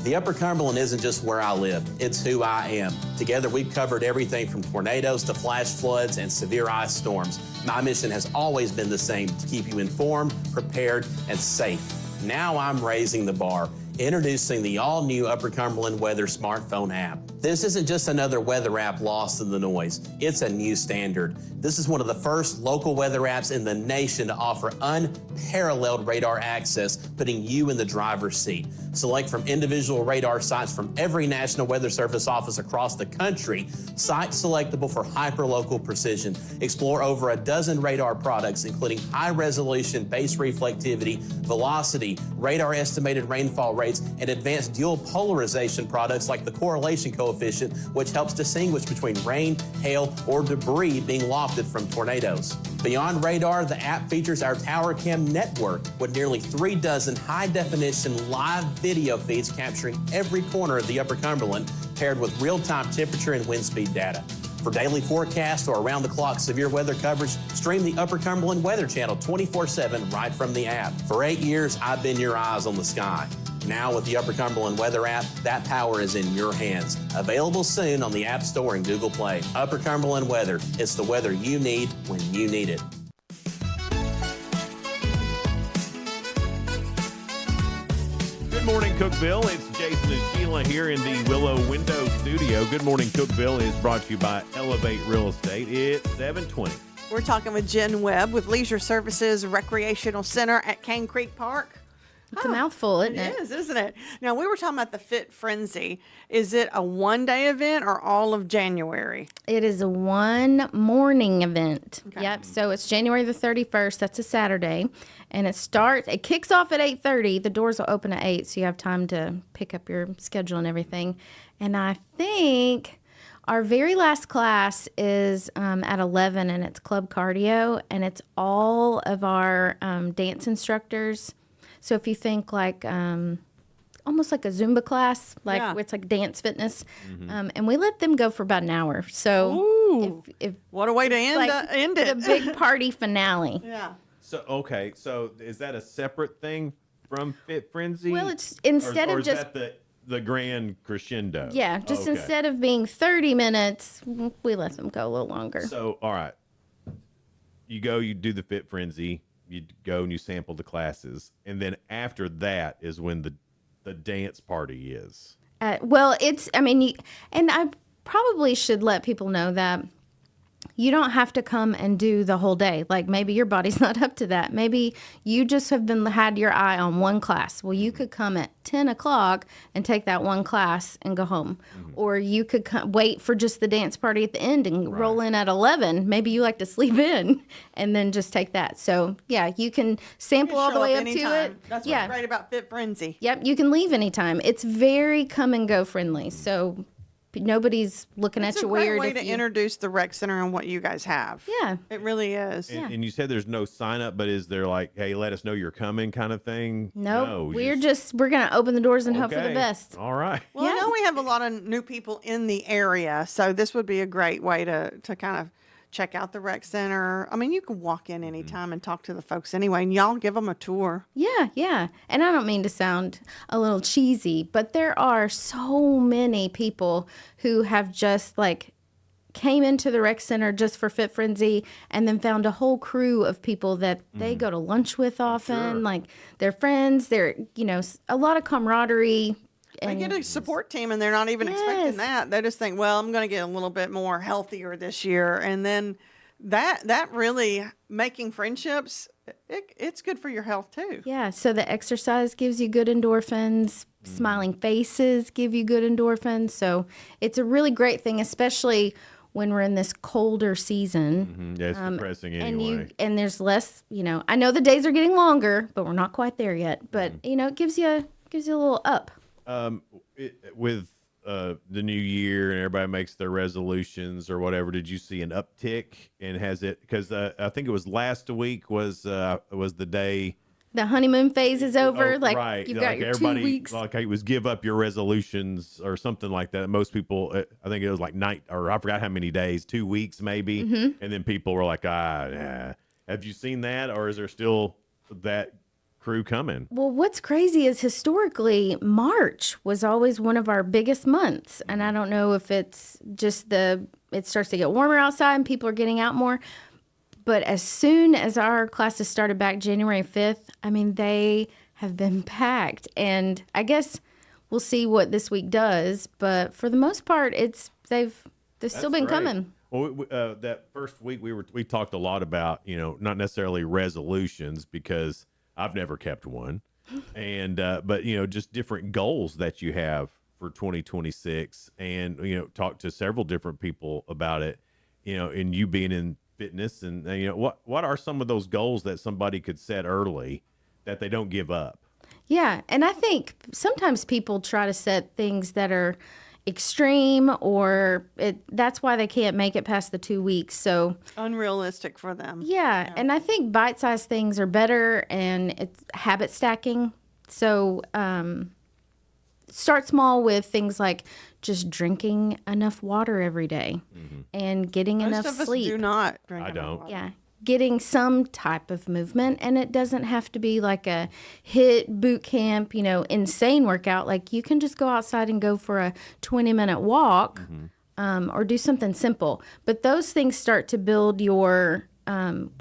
The Upper Cumberland isn't just where I live, it's who I am. Together, we've covered everything from tornadoes to flash floods and severe ice storms. My mission has always been the same, to keep you informed, prepared, and safe. Now I'm raising the bar, introducing the all-new Upper Cumberland Weather smartphone app. This isn't just another weather app lost in the noise. It's a new standard. This is one of the first local weather apps in the nation to offer unparalleled radar access, putting you in the driver's seat. Select from individual radar sites from every National Weather Service office across the country, sites selectable for hyperlocal precision. Explore over a dozen radar products, including high-resolution base reflectivity, velocity, radar estimated rainfall rates, and advanced dual polarization products like the correlation coefficient, which helps distinguish between rain, hail, or debris being lofted from tornadoes. Beyond radar, the app features our Tower Cam network with nearly 3 dozen high-definition live video feeds capturing every corner of the Upper Cumberland, paired with real-time temperature and wind speed data. For daily forecast or around-the-clock severe weather coverage, stream the Upper Cumberland Weather Channel 24/7 right from the app. For 8 years, I've been your eyes on the sky. Now with the Upper Cumberland Weather app, that power is in your hands. Available soon on the App Store and Google Play. Upper Cumberland Weather. It's the weather you need when you need it. Good morning, Cookeville. It's Jason and Sheila here in the Willow Window Studio. Good morning, Cookeville is brought to you by Elevate Real Estate. It's 7:20. We're talking with Jen Webb with Leisure Services Recreational Center at Cane Creek Park. It's a mouthful, isn't it? It is, isn't it? Now, we were talking about the Fit Frenzy. Is it a one-day event or all of January? It is a one morning event. Okay. Yep. So it's January the 31st. That's a Saturday. And it kicks off at 8:30. The doors will open at 8, so you have time to pick up your schedule and everything. And I think our very last class is at 11, and it's club cardio, and it's all of our dance instructors. So if you think like almost like a Zumba class, like where it's like dance fitness, and we let them go for about an hour. So if what a way to end it. The big party finale. Yeah. So, okay. So is that a separate thing from Fit Frenzy? Well, it's instead or of is just that the grand crescendo? Yeah, just instead of being 30 minutes, we let them go a little longer. So, all right. You do the Fit Frenzy. You go and you sample the classes, and then after that is when the dance party is. Well, and I probably should let people know that you don't have to come and do the whole day. Like maybe your body's not up to that. Maybe you just have had your eye on one class. Well, you could come at 10 o'clock and take that one class and go home. Mm-hmm. Or you could wait for just the dance party at the end and roll in at 11. Maybe you like to sleep in and then just take that. So, yeah, you can sample all the way up to it. That's what's great about Fit Frenzy. Yep, you can leave anytime. It's very come and go friendly. So nobody's looking at you weird. It's a great way to introduce the rec center and what you guys have. Yeah. It really is. And you said there's no sign up, but is there like, hey, let us know you're coming kind of thing? No, we're going to open the doors and hope for the best. All right. Well, I know we have a lot of new people in the area, so this would be a great way to kind of check out the rec center. I mean, you can walk in anytime and talk to the folks anyway, and y'all give them a tour. Yeah. And I don't mean to sound a little cheesy, but there are so many people who have just came into the rec center just for Fit Frenzy and then found a whole crew of people that they go to lunch with often, like their friends, they're, a lot of camaraderie. They get a support team and they're not even expecting that. They just think, well, I'm going to get a little bit more healthier this year. And then that really making friendships, it's good for your health too. Yeah. So the exercise gives you good endorphins. Smiling faces give you good endorphins. So it's a really great thing, especially when we're in this colder season. Yeah, it's depressing anyway. And there's less, I know the days are getting longer, but we're not quite there yet. But, it gives you a little up. With the new year and everybody makes their resolutions or whatever, did you see an uptick? And has it, because I think it was last week was the day the honeymoon phase is over. Right. You've got your 2 weeks. Like it was give up your resolutions or something like that. Most people, I think it was like I forgot how many days, 2 weeks maybe. And then people were like, Have you seen that? Or is there still that crew coming. Well, what's crazy is historically March was always one of our biggest months, and I don't know if it's just it starts to get warmer outside and people are getting out more. But as soon as our classes started back January 5th, I mean, they have been packed, and I guess we'll see what this week does. But for the most part, they've still been coming. Well, that first week we talked a lot about, not necessarily resolutions, because I've never kept one, and but just different goals that you have for 2026, and talked to several different people about it, and you being in fitness, and what are some of those goals that somebody could set early that they don't give up? Yeah, and I think sometimes people try to set things that are extreme, or that's why they can't make it past the 2 weeks. So unrealistic for them. Yeah, and I think bite-sized things are better, and it's habit stacking. So start small with things like just drinking enough water every day and getting enough Most of sleep. us do not drink I enough don't. water. Yeah. Getting some type of movement, and it doesn't have to be like a HIIT boot camp, insane workout. Like you can just go outside and go for a 20-minute walk, or do something simple. But those things start to build your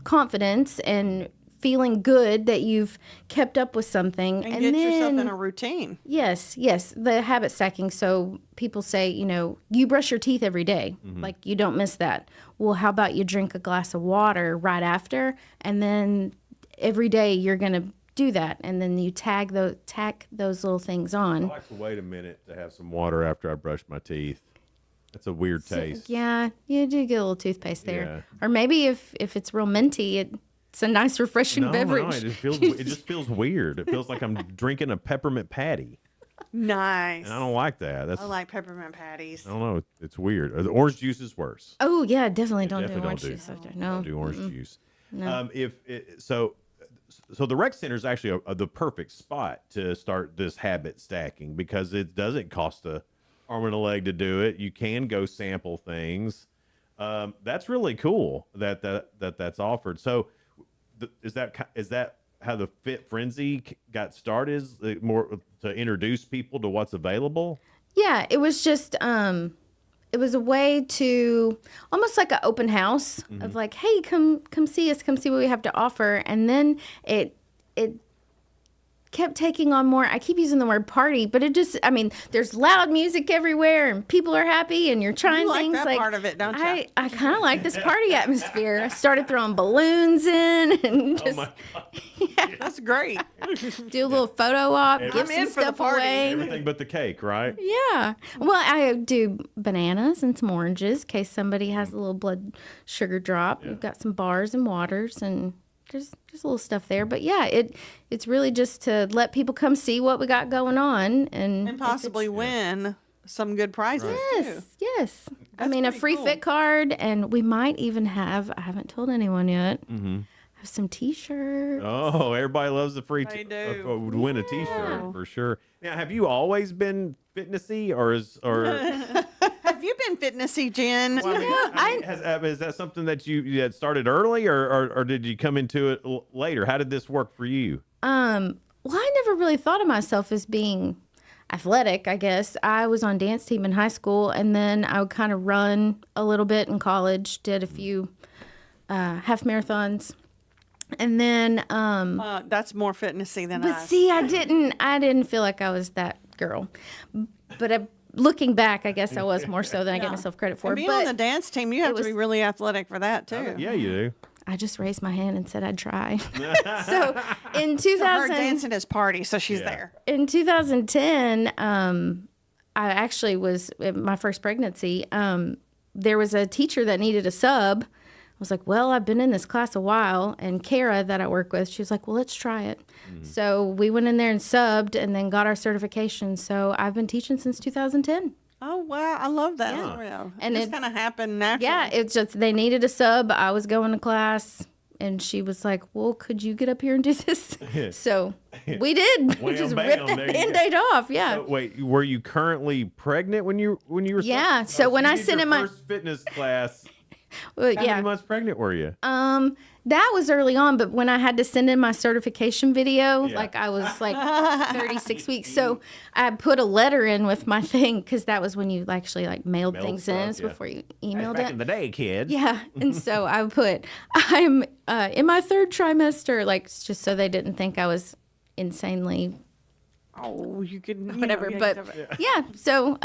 confidence and feeling good that you've kept up with something. And get yourself in a routine. Yes, the habit stacking. So people say, you brush your teeth every day. Like you don't miss that. Well, how about you drink a glass of water right after, and then every day you're going to do that, and then you tack those little things I on. like to wait a minute to have some water after I brush my teeth. That's a weird taste. Yeah, you do get a little toothpaste there. Yeah. Or maybe if it's real minty, it's a nice refreshing beverage. No, it just feels weird. It feels like I'm drinking a peppermint patty. Nice. And I don't like that. I like peppermint patties. I don't know. It's weird. The orange juice is worse. Oh yeah, definitely don't do Definitely orange juice after. No, Don't do orange juice. No. So the rec center is actually the perfect spot to start this habit stacking, because it doesn't cost a arm and a leg to do it. You can go sample things. That's really cool that's offered. So is that how the Fit Frenzy got started? Is it more to introduce people to what's available? Yeah, it was just it was a way to almost like an open house of like, hey, come see us, come see what we have to offer. And then it kept taking on more. I keep using the word party, but there's loud music everywhere and people are happy and you're trying You like things that part of it, don't you? I kind of like this party atmosphere. I started throwing balloons in and just That's great. do a little photo op, give I'm some in for the stuff party. away. Everything but the cake, right? Yeah. Well, I do bananas and some oranges in case somebody has a little blood sugar drop. We've got some bars and waters and just a little stuff there. But yeah, it's really just to let people come see what we got going on and possibly win some good prizes too. Yes. I mean, a free fit card, and we might even have, I haven't told anyone yet, have some T-shirts. Oh, everybody loves the free They would win a T-shirt for sure. Now, have you always been fitnessy, or Have you been fitnessy, Jen? is that something that you had started early, or did you come into it later? How did this work for you? Well, I never really thought of myself as being athletic, I guess. I was on dance team in high school, and then I would kind of run a little bit in college, did a few half marathons. And then that's more fitnessy than but us. see, I didn't feel like I was that girl. But looking back, I guess I was more so than I give myself credit for. And being but on the dance team, you have to be really athletic for that too. Yeah, you do. I just raised my hand and said I'd try. So in So her 2000, dancing is party, so she's there. in 2010, I actually was in my first pregnancy. There was a teacher that needed a sub. I was like, well, I've been in this class a while. And Kara that I work with, she was like, well, let's try it. So we went in there and subbed and then got our certification. So I've been teaching since 2010. Oh, wow. I love that. Yeah. And it kind of happened naturally. Yeah, it's just they needed a sub. I was going to class. And she was like, well, could you get up here and do this? So we did. We just ripped the Band-Aid off. Yeah. So, wait, were you currently pregnant when you were? Yeah. So when I sent in my first fitness class Well, How many months pregnant were you? That was early on, but when I had to send in my certification video, Yeah. like I was like 36 weeks. So I put a letter in with my thing because that was when you actually like mailed things in. It was before you emailed Back it. in the day, kids. Yeah. And so I put, I'm in my 3rd trimester, like just so they didn't think I was insanely Oh, you could whatever. But yeah, so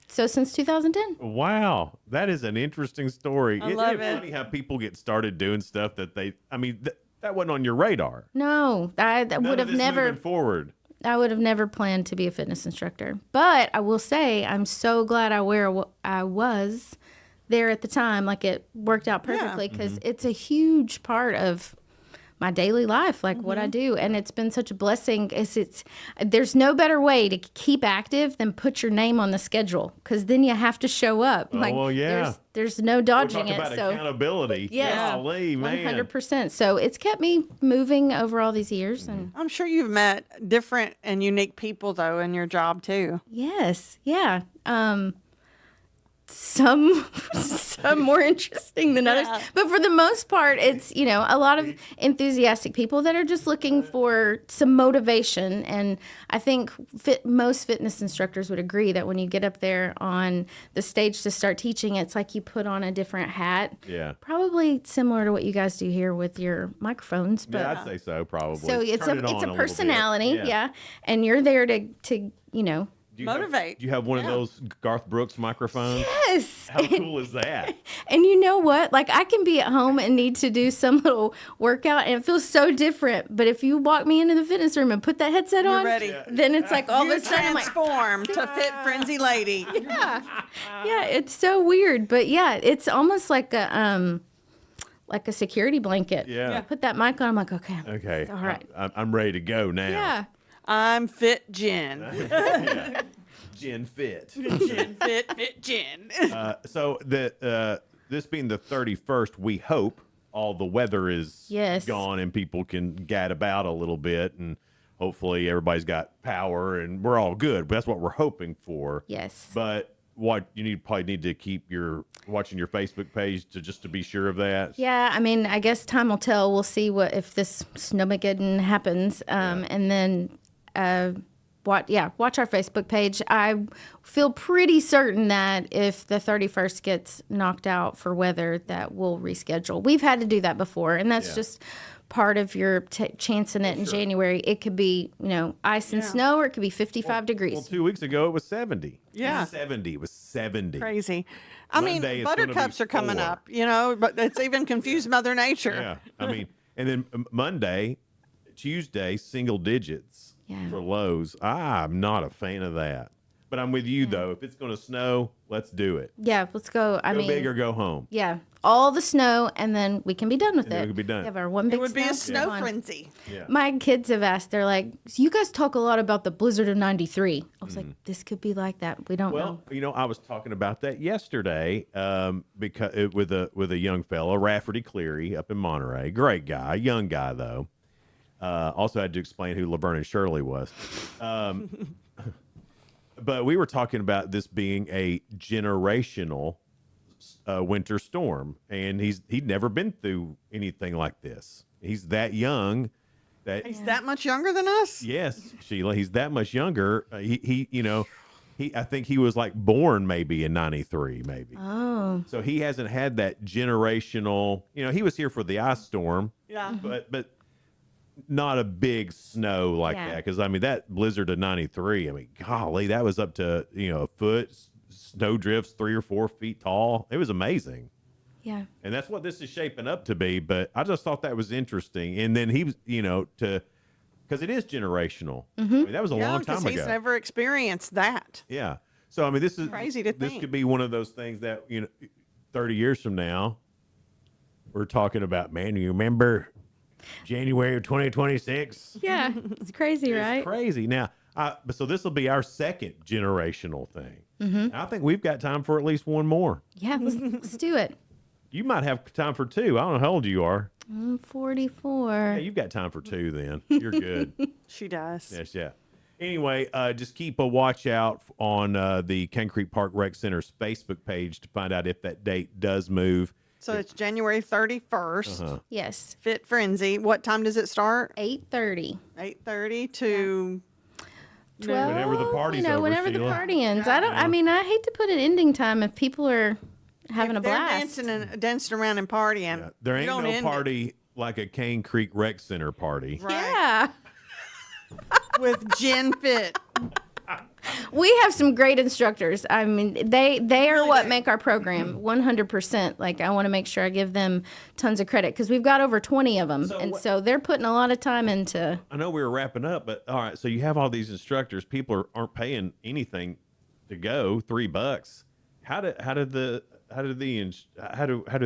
since 2010. Wow, that is an interesting story. I love Isn't it. funny how people get started doing stuff that that wasn't on your radar. No, I None would of have this never. moving forward. I would have never planned to be a fitness instructor. But I will say I'm so glad I was there at the time. Like it worked out perfectly because it's a huge part of my daily life, like what I do. And it's been such a blessing. There's no better way to keep active than put your name on the schedule because then you have to show up. Oh, well, yeah. There's no dodging We're it. talking about So accountability. yes, Golly, man. 100%. So it's kept me moving over all these years. And I'm sure you've met different and unique people though in your job too. yes, yeah. Some more interesting than others, but for the most part, it's a lot of enthusiastic people that are just looking for some motivation. And I think most fitness instructors would agree that when you get up there on the stage to start teaching, it's like you put on a different hat. Yeah. Probably similar to what you guys do here with your microphones, but Yeah, I'd say so, probably. so it's Turn it on a little bit. personality, yeah, and you're there to Do you motivate. Do you have one of those Garth Brooks microphones? Yes. How cool is that? And you know what? Like I can be at home and need to do some little workout and it feels so different. But if you walk me into the fitness room and put that headset You're on, ready. then it's like all You of a sudden I'm like, transform to fit frenzy lady. yeah, it's so weird. But yeah, it's almost like a security blanket. Yeah. I put that mic on, I'm like, okay. Okay. All right. I'm ready to go now. Yeah. I'm fit Jen. Jen Fit. Jen fit Jen. So this being the 31st, we hope all the weather is Yes. gone and people can gad about a little bit, and hopefully everybody's got power and we're all good. But that's what we're hoping for. Yes. But what you probably need to keep watching your Facebook page to be sure of that. Yeah, I mean, I guess time will tell. We'll see if this snowmageddon happens, and then watch our Facebook page. I feel pretty certain that if the 31st gets knocked out for weather, that we'll reschedule. We've had to do that before, and that's just part of your chancing it in January. It could be, ice and snow, or it could be 55 degrees. Well, 2 weeks ago it was 70. Yeah. 70. It was 70. Crazy. I Monday, mean, it's gonna be buttercups are coming 4. up, but it's even confused Mother Nature. Yeah. I mean, and then Monday, Tuesday, single digits for lows. I'm not a fan of that. But I'm with you, though. If it's going to snow, let's do it. Yeah, let's go. Go big or go home. Yeah, all the snow, and then we can be done with And then it. we can be done. We have our one big It would be a snow snow on. frenzy. Yeah. My kids have asked, they're like, so you guys talk a lot about the blizzard of 93. I was like, this could be like that. We don't know. Well, I was talking about that yesterday because with a young fella, Rafferty Cleary up in Monterey. Great guy, young guy, though. Also had to explain who Laverne and Shirley was. But we were talking about this being a generational winter storm, and he'd never been through anything like this. He's that young. He's that much younger than us? Yes, Sheila. He's that much younger. I think he was like born maybe in 93, maybe. Oh. So he hasn't had that generational. He was here for the ice storm. Yeah. But not a big snow like Yeah. that, because that blizzard of 93, golly, that was up to a foot. Snow drifts 3 or 4 feet tall. It was amazing. Yeah. And that's what this is shaping up to be. But I just thought that was interesting. And then he was because it is generational. That was a long time ago. He's never experienced that. Yeah. So this is Crazy to this think. could be one of those things that 30 years from now we're talking about. Man, you remember January of 2026? Yeah, it's crazy, right? It's crazy. Now, so this will be our second generational thing. Mm-hmm. I think we've got time for at least one more. Yeah, let's do it. You might have time for 2. I don't know how old you are. I'm 44. Yeah, you've got time for 2 then. You're good. She does. Yes, yeah. Anyway, just keep a watch out on the Cane Creek Park Rec Center's Facebook page to find out if that date does move. So it's January 31st. Yes. Fit Frenzy. What time does it start? 8:30. 8:30 to 12. Whenever the party's over, whenever the Sheila. party ends. I mean, I hate to put an ending time if people are having a they're blast. dancing around and partying. There ain't don't no end it. party like a Cane Creek Rec Center party. Yeah. With Gin Fit. We have some great instructors. I mean, they are what make our program 100%. Like, I want to make sure I give them tons of credit because we've got over 20 of them. So they're putting a lot of time into. I know we were wrapping up, but all right. So you have all these instructors. People aren't paying anything to go. $3. How do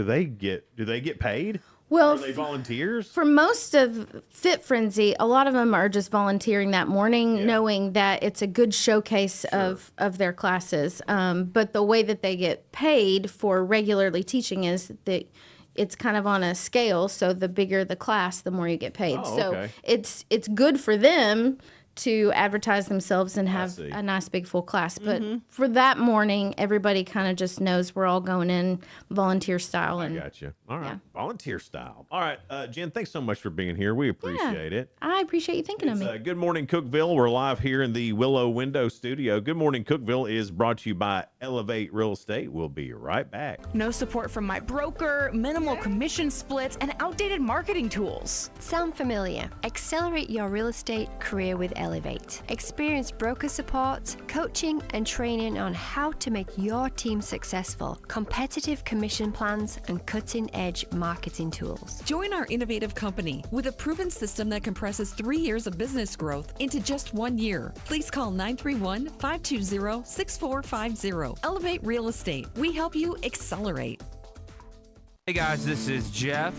they get? Do they get paid? Well, are they volunteers? For most of Fit Frenzy, a lot of them are just volunteering that morning, knowing that it's a good showcase of their classes. But the way that they get paid for regularly teaching is that it's kind of on a scale. So the bigger the class, the more you get paid. Okay. So it's good for them to advertise themselves and have a nice big full class. But for that morning, everybody kind of just knows we're all going in volunteer style. And I got you. All right. Volunteer style. All right. Jen, thanks so much for being here. We appreciate it. I appreciate you thinking of me. Good Morning Cookeville. We're live here in the Willow Window Studio. Good Morning Cookeville is brought to you by Elevate Real Estate. We'll be right back. No support from my broker, minimal commission splits, and outdated marketing tools. Sound familiar? Accelerate your real estate career with Elevate. Experience broker support, coaching, and training on how to make your team successful, competitive commission plans, and cutting-edge marketing tools. Join our innovative company with a proven system that compresses 3 years of business growth into just 1 year. Please call 931-520-6450. Elevate Real Estate. We help you accelerate. Hey guys, this is Jeff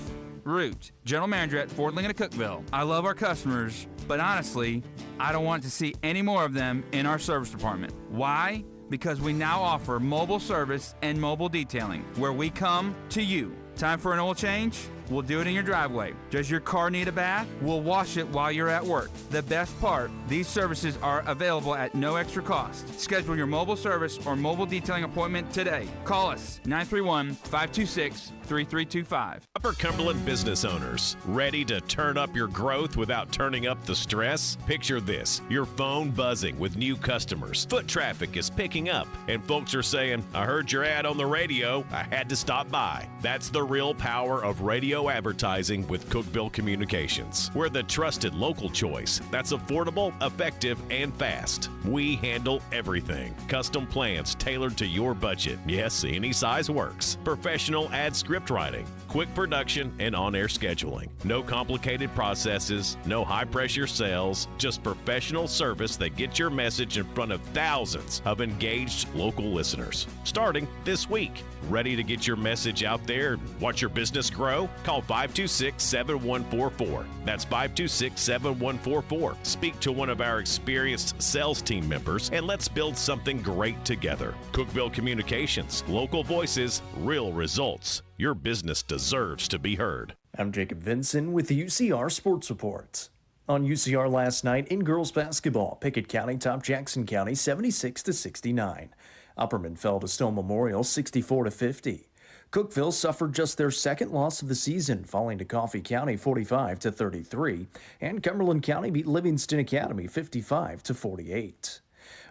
Root, General Manager at Ford Lincoln of Cookeville. I love our customers, but honestly, I don't want to see any more of them in our service department. Why? Because we now offer mobile service and mobile detailing, where we come to you. Time for an oil change? We'll do it in your driveway. Does your car need a bath? We'll wash it while you're at work. The best part, these services are available at no extra cost. Schedule your mobile service or mobile detailing appointment today. Call us 931-526-3325. Upper Cumberland business owners, ready to turn up your growth without turning up the stress? Picture this, your phone buzzing with new customers. Foot traffic is picking up, and folks are saying, I heard your ad on the radio, I had to stop by. That's the real power of radio advertising with Cookeville Communications. We're the trusted local choice that's affordable, effective, and fast. We handle everything. Custom plans tailored to your budget. Yes, any size works. Professional ad script writing, quick production, and on-air scheduling. No complicated processes, no high-pressure sales, just professional service that gets your message in front of thousands of engaged local listeners. Starting this week. Ready to get your message out there and watch your business grow? Call 526-7144. That's 526-7144. Speak to one of our experienced sales team members and let's build something great together. Cookeville Communications, local voices, real results. Your business deserves to be heard. I'm Jacob Vinson with the UCR Sports Reports. On UCR last night in girls basketball, Pickett County topped Jackson County 76-69. Upperman fell to Stone Memorial 64-50. Cookeville suffered just their second loss of the season, falling to Coffee County 45-33, and Cumberland County beat Livingston Academy 55-48.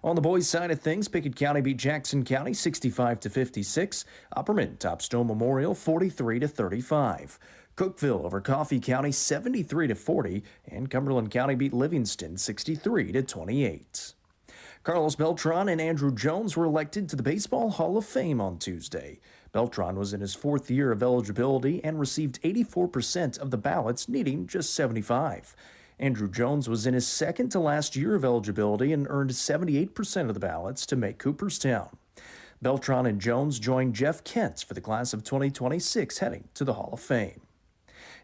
On the boys' side of things, Pickett County beat Jackson County 65-56. Upperman topped Stone Memorial 43-35. Cookeville over Coffee County 73-40, and Cumberland County beat Livingston 63-28. Carlos Beltran and Andrew Jones were elected to the Baseball Hall of Fame on Tuesday. Beltran was in his fourth year of eligibility and received 84% of the ballots, needing just 75. Andrew Jones was in his second to last year of eligibility and earned 78% of the ballots to make Cooperstown. Beltran and Jones joined Jeff Kent's for the class of 2026 heading to the Hall of Fame.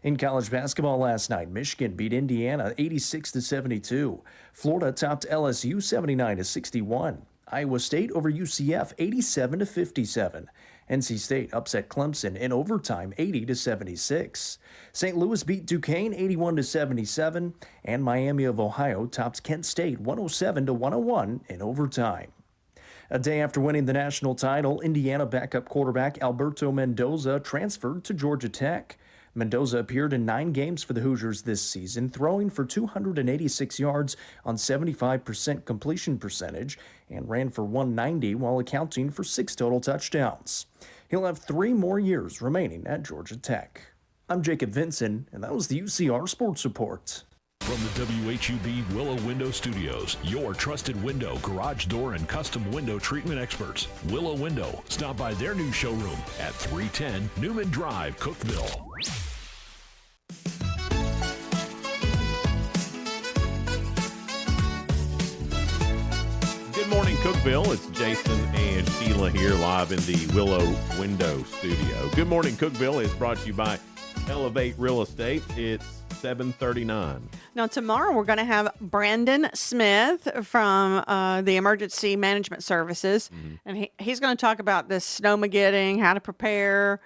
In college basketball last night, Michigan beat Indiana 86-72. Florida topped LSU 79-61. Iowa State over UCF 87-57. NC State upset Clemson in overtime 80-76. St. Louis beat Duquesne 81-77, and Miami of Ohio topped Kent State 107-101 in overtime. A day after winning the national title, Indiana backup quarterback Alberto Mendoza transferred to Georgia Tech. Mendoza appeared in 9 games for the Hoosiers this season, throwing for 286 yards on 75% completion percentage and ran for 190 while accounting for 6 total touchdowns. He'll have 3 more years remaining at Georgia Tech. I'm Jacob Vinson, and that was the UCR Sports Report. From the WHUB Willow Window Studios, your trusted window, garage door, and custom window treatment experts. Willow Window. Stop by their new showroom at 310 Newman Drive, Cookeville. Good morning, Cookeville. It's Jason and Sheila here live in the Willow Window Studio. Good morning, Cookeville is brought to you by Elevate Real Estate. It's 7:39. Now, tomorrow we're going to have Brandon Smith from the Emergency Management Services, and he's going to talk about this snowmageddon, how to prepare.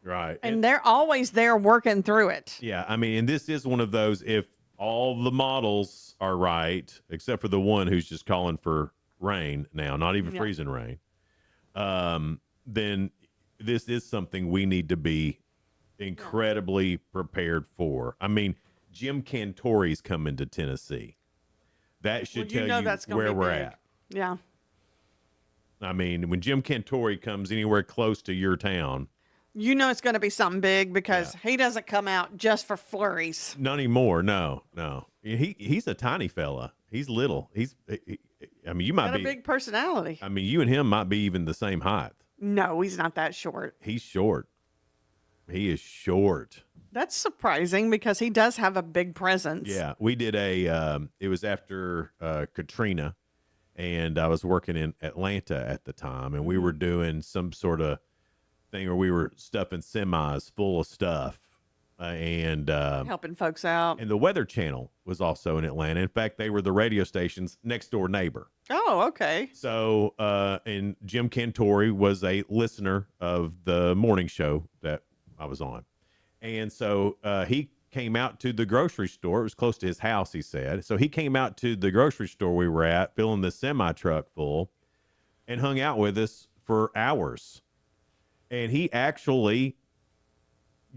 Right. And they're always there working through it. Yeah, I mean, and this is one of those, if all the models are right, except for the one who's just calling for rain now, not even freezing rain, then this is something we need to be incredibly prepared for. I mean, Jim Cantori's coming to Tennessee. That should tell you that's where we're big. at. Yeah. I mean, when Jim Cantori comes anywhere close to your town, You know it's going to be something big because he doesn't come out just for flurries. not anymore. No. He's a tiny fella. He's little. I mean, you might Got be a big personality. I mean, you and him might be even the same height. No, he's not that short. He's short. He is short. That's surprising because he does have a big presence. Yeah, we did it was after Katrina, and I was working in Atlanta at the time, and we were doing some sort of thing where we were stuffing semis full of stuff, and helping folks out. And the Weather Channel was also in Atlanta. In fact, they were the radio station's next door neighbor. Oh, okay. So, and Jim Cantori was a listener of the morning show that I was on. And so he came out to the grocery store. It was close to his house, he said. So he came out to the grocery store we were at, filling the semi-truck full, and hung out with us for hours. And he actually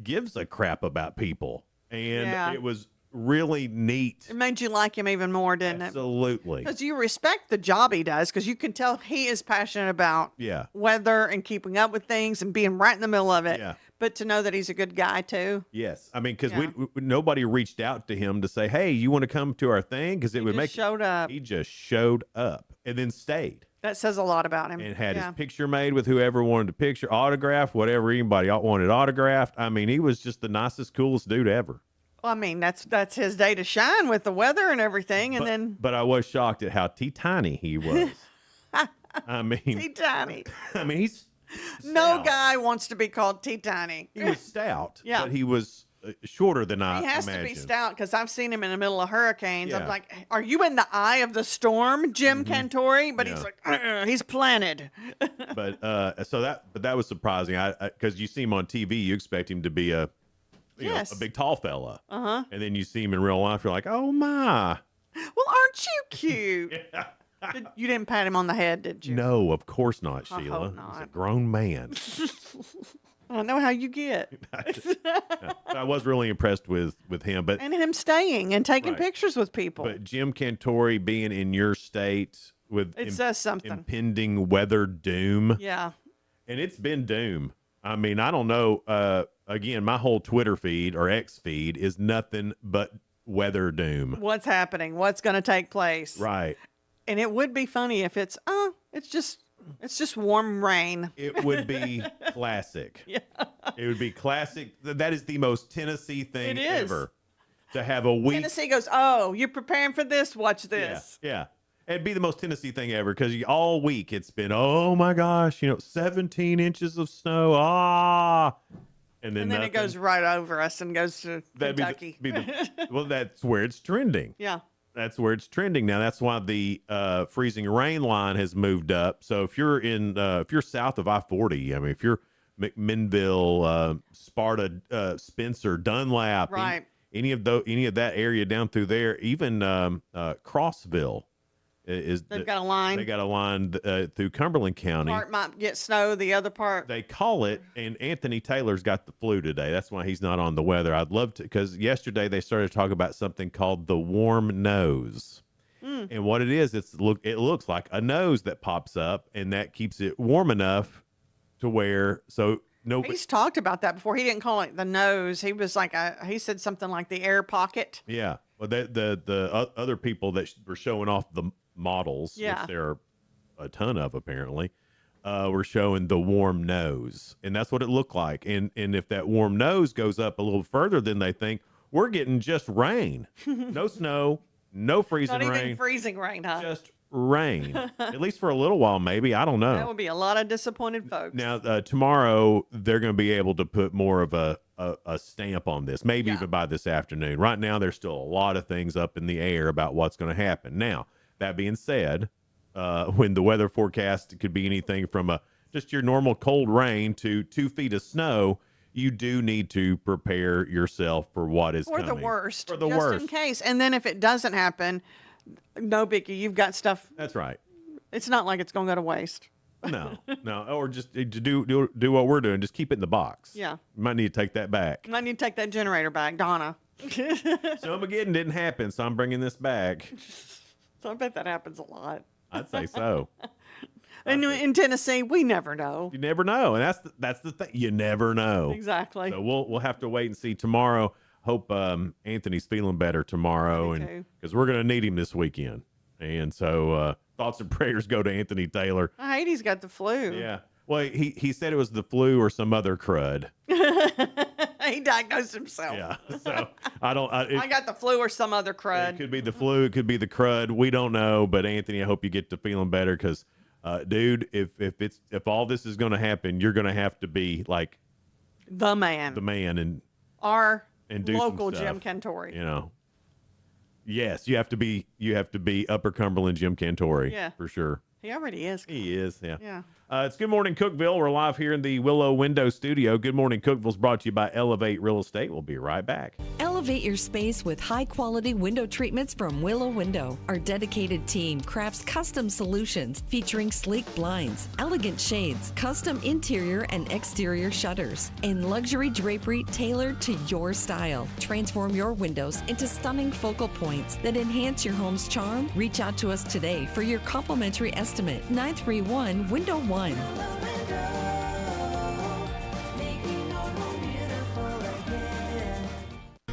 gives a crap about people. And it was really neat. It made you like him even more, didn't it? Absolutely. Because you respect the job he does, because you can tell he is passionate about weather and keeping up with things and being right in the middle of it. Yeah. But to know that he's a good guy, too. Yes. I mean, because nobody reached out to him to say, hey, you want to come to our thing? Because it would make showed up. He just showed up and then stayed. That says a lot about him. And had his picture made with whoever wanted a picture, autograph, whatever anybody wanted autographed. I mean, he was just the nicest, coolest dude ever. Well, I mean, that's his day to shine with the weather and everything. And But I was shocked at how teeny he was. I mean, teeny. I mean, he's no guy wants to be called teeny. He was stout, Yeah. but he was shorter than I He has imagined. to be stout because I've seen him in the middle of hurricanes. Yeah. I'm like, are you in the eye of the storm, Jim Cantori? But he's like, he's planted. But that was surprising. I because you see him on TV, you expect him to be a big tall fella, and then you see him in real life, you're like, oh my. Well, aren't you cute? You didn't pat him on the head, did you? No, of course not, I Sheila. hope not. He's a grown man. I know how you get. I was really impressed with him, but And him staying and taking pictures with people. But Jim Cantori being in your state with It says something. impending weather doom. Yeah. And it's been doom. I mean, I don't know. Again, my whole Twitter feed or X feed is nothing but weather doom. What's happening? What's going to take place? Right. And it would be funny if it's just warm rain. It would be classic. Yeah. It would be classic. That is the most Tennessee thing It is. ever. To have a week. Tennessee goes, oh, you're preparing for this? Watch this. Yeah. It'd be the most Tennessee thing ever because all week it's been, oh my gosh, 17 inches of snow. And then it goes right over us and goes to Kentucky. well, that's where it's trending. Yeah. That's where it's trending now. That's why the freezing rain line has moved up. So if you're if you're south of I-40, I mean, if you're McMinnville, Sparta, Spencer, Dunlap, Right. any of that area down through there, even Crossville They've got a line. They got a line through Cumberland County. Part might get snow, the other part. They call it, and Anthony Taylor's got the flu today. That's why he's not on the weather. I'd love to, because yesterday they started talking about something called the warm nose. And what it is, it looks like a nose that pops up, and that keeps it warm enough to where, so nobody. He's talked about that before. He didn't call it the nose. He was like, he said something like the air pocket. Yeah. Well, the other people that were showing off the models, Yeah. which there are a ton of apparently, were showing the warm nose, and that's what it looked like. And if that warm nose goes up a little further than they think, we're getting just rain, no snow, no freezing Not rain, even freezing rain, huh? just rain. At least for a little while, maybe. I don't know. That would be a lot of disappointed folks. Now, tomorrow they're going to be able to put more of a stamp on this, maybe even by this afternoon. Right now, there's still a lot of things up in the air about what's going to happen. Now, that being said, when the weather forecast could be anything from just your normal cold rain to 2 feet of snow, you do need to prepare yourself for what is coming. For the worst. For the just worst. in case. And then if it doesn't happen, no biggie. You've got stuff. That's right. It's not like it's going to go to waste. No. Or just to do what we're doing. Just keep it in the box. Yeah. You might need to take that back. I need to take that generator back, Donna. So Armageddon didn't happen, so I'm bringing this back. So I bet that happens a lot. I'd say so. And in Tennessee, we never know. You never know, and that's the thing. You never know. Exactly. So we'll have to wait and see tomorrow. Hope Anthony's feeling better tomorrow, Me and too. because we're gonna need him this weekend. And so thoughts and prayers go to Anthony Taylor. I hate he's got the flu. Yeah. Well, he said it was the flu or some other crud. He diagnosed himself. Yeah. So I got the flu or some other crud. It could be the flu. It could be the crud. We don't know. But Anthony, I hope you get to feeling better because, dude, if all this is going to happen, you're going to have to be like the man. and do local some stuff, Jim Cantori. You know. Yes, you have to be Upper Cumberland Jim Cantori. Yeah. For sure. He already is. He is. Yeah. Yeah. It's Good Morning Cookeville. We're live here in the Willow Window Studio. Good Morning Cookeville is brought to you by Elevate Real Estate. We'll be right back. Elevate your space with high-quality window treatments from Willow Window. Our dedicated team crafts custom solutions featuring sleek blinds, elegant shades, custom interior and exterior shutters, and luxury drapery tailored to your style. Transform your windows into stunning focal points that enhance your home's charm. Reach out to us today for your complimentary estimate. 931-WINDOW-1.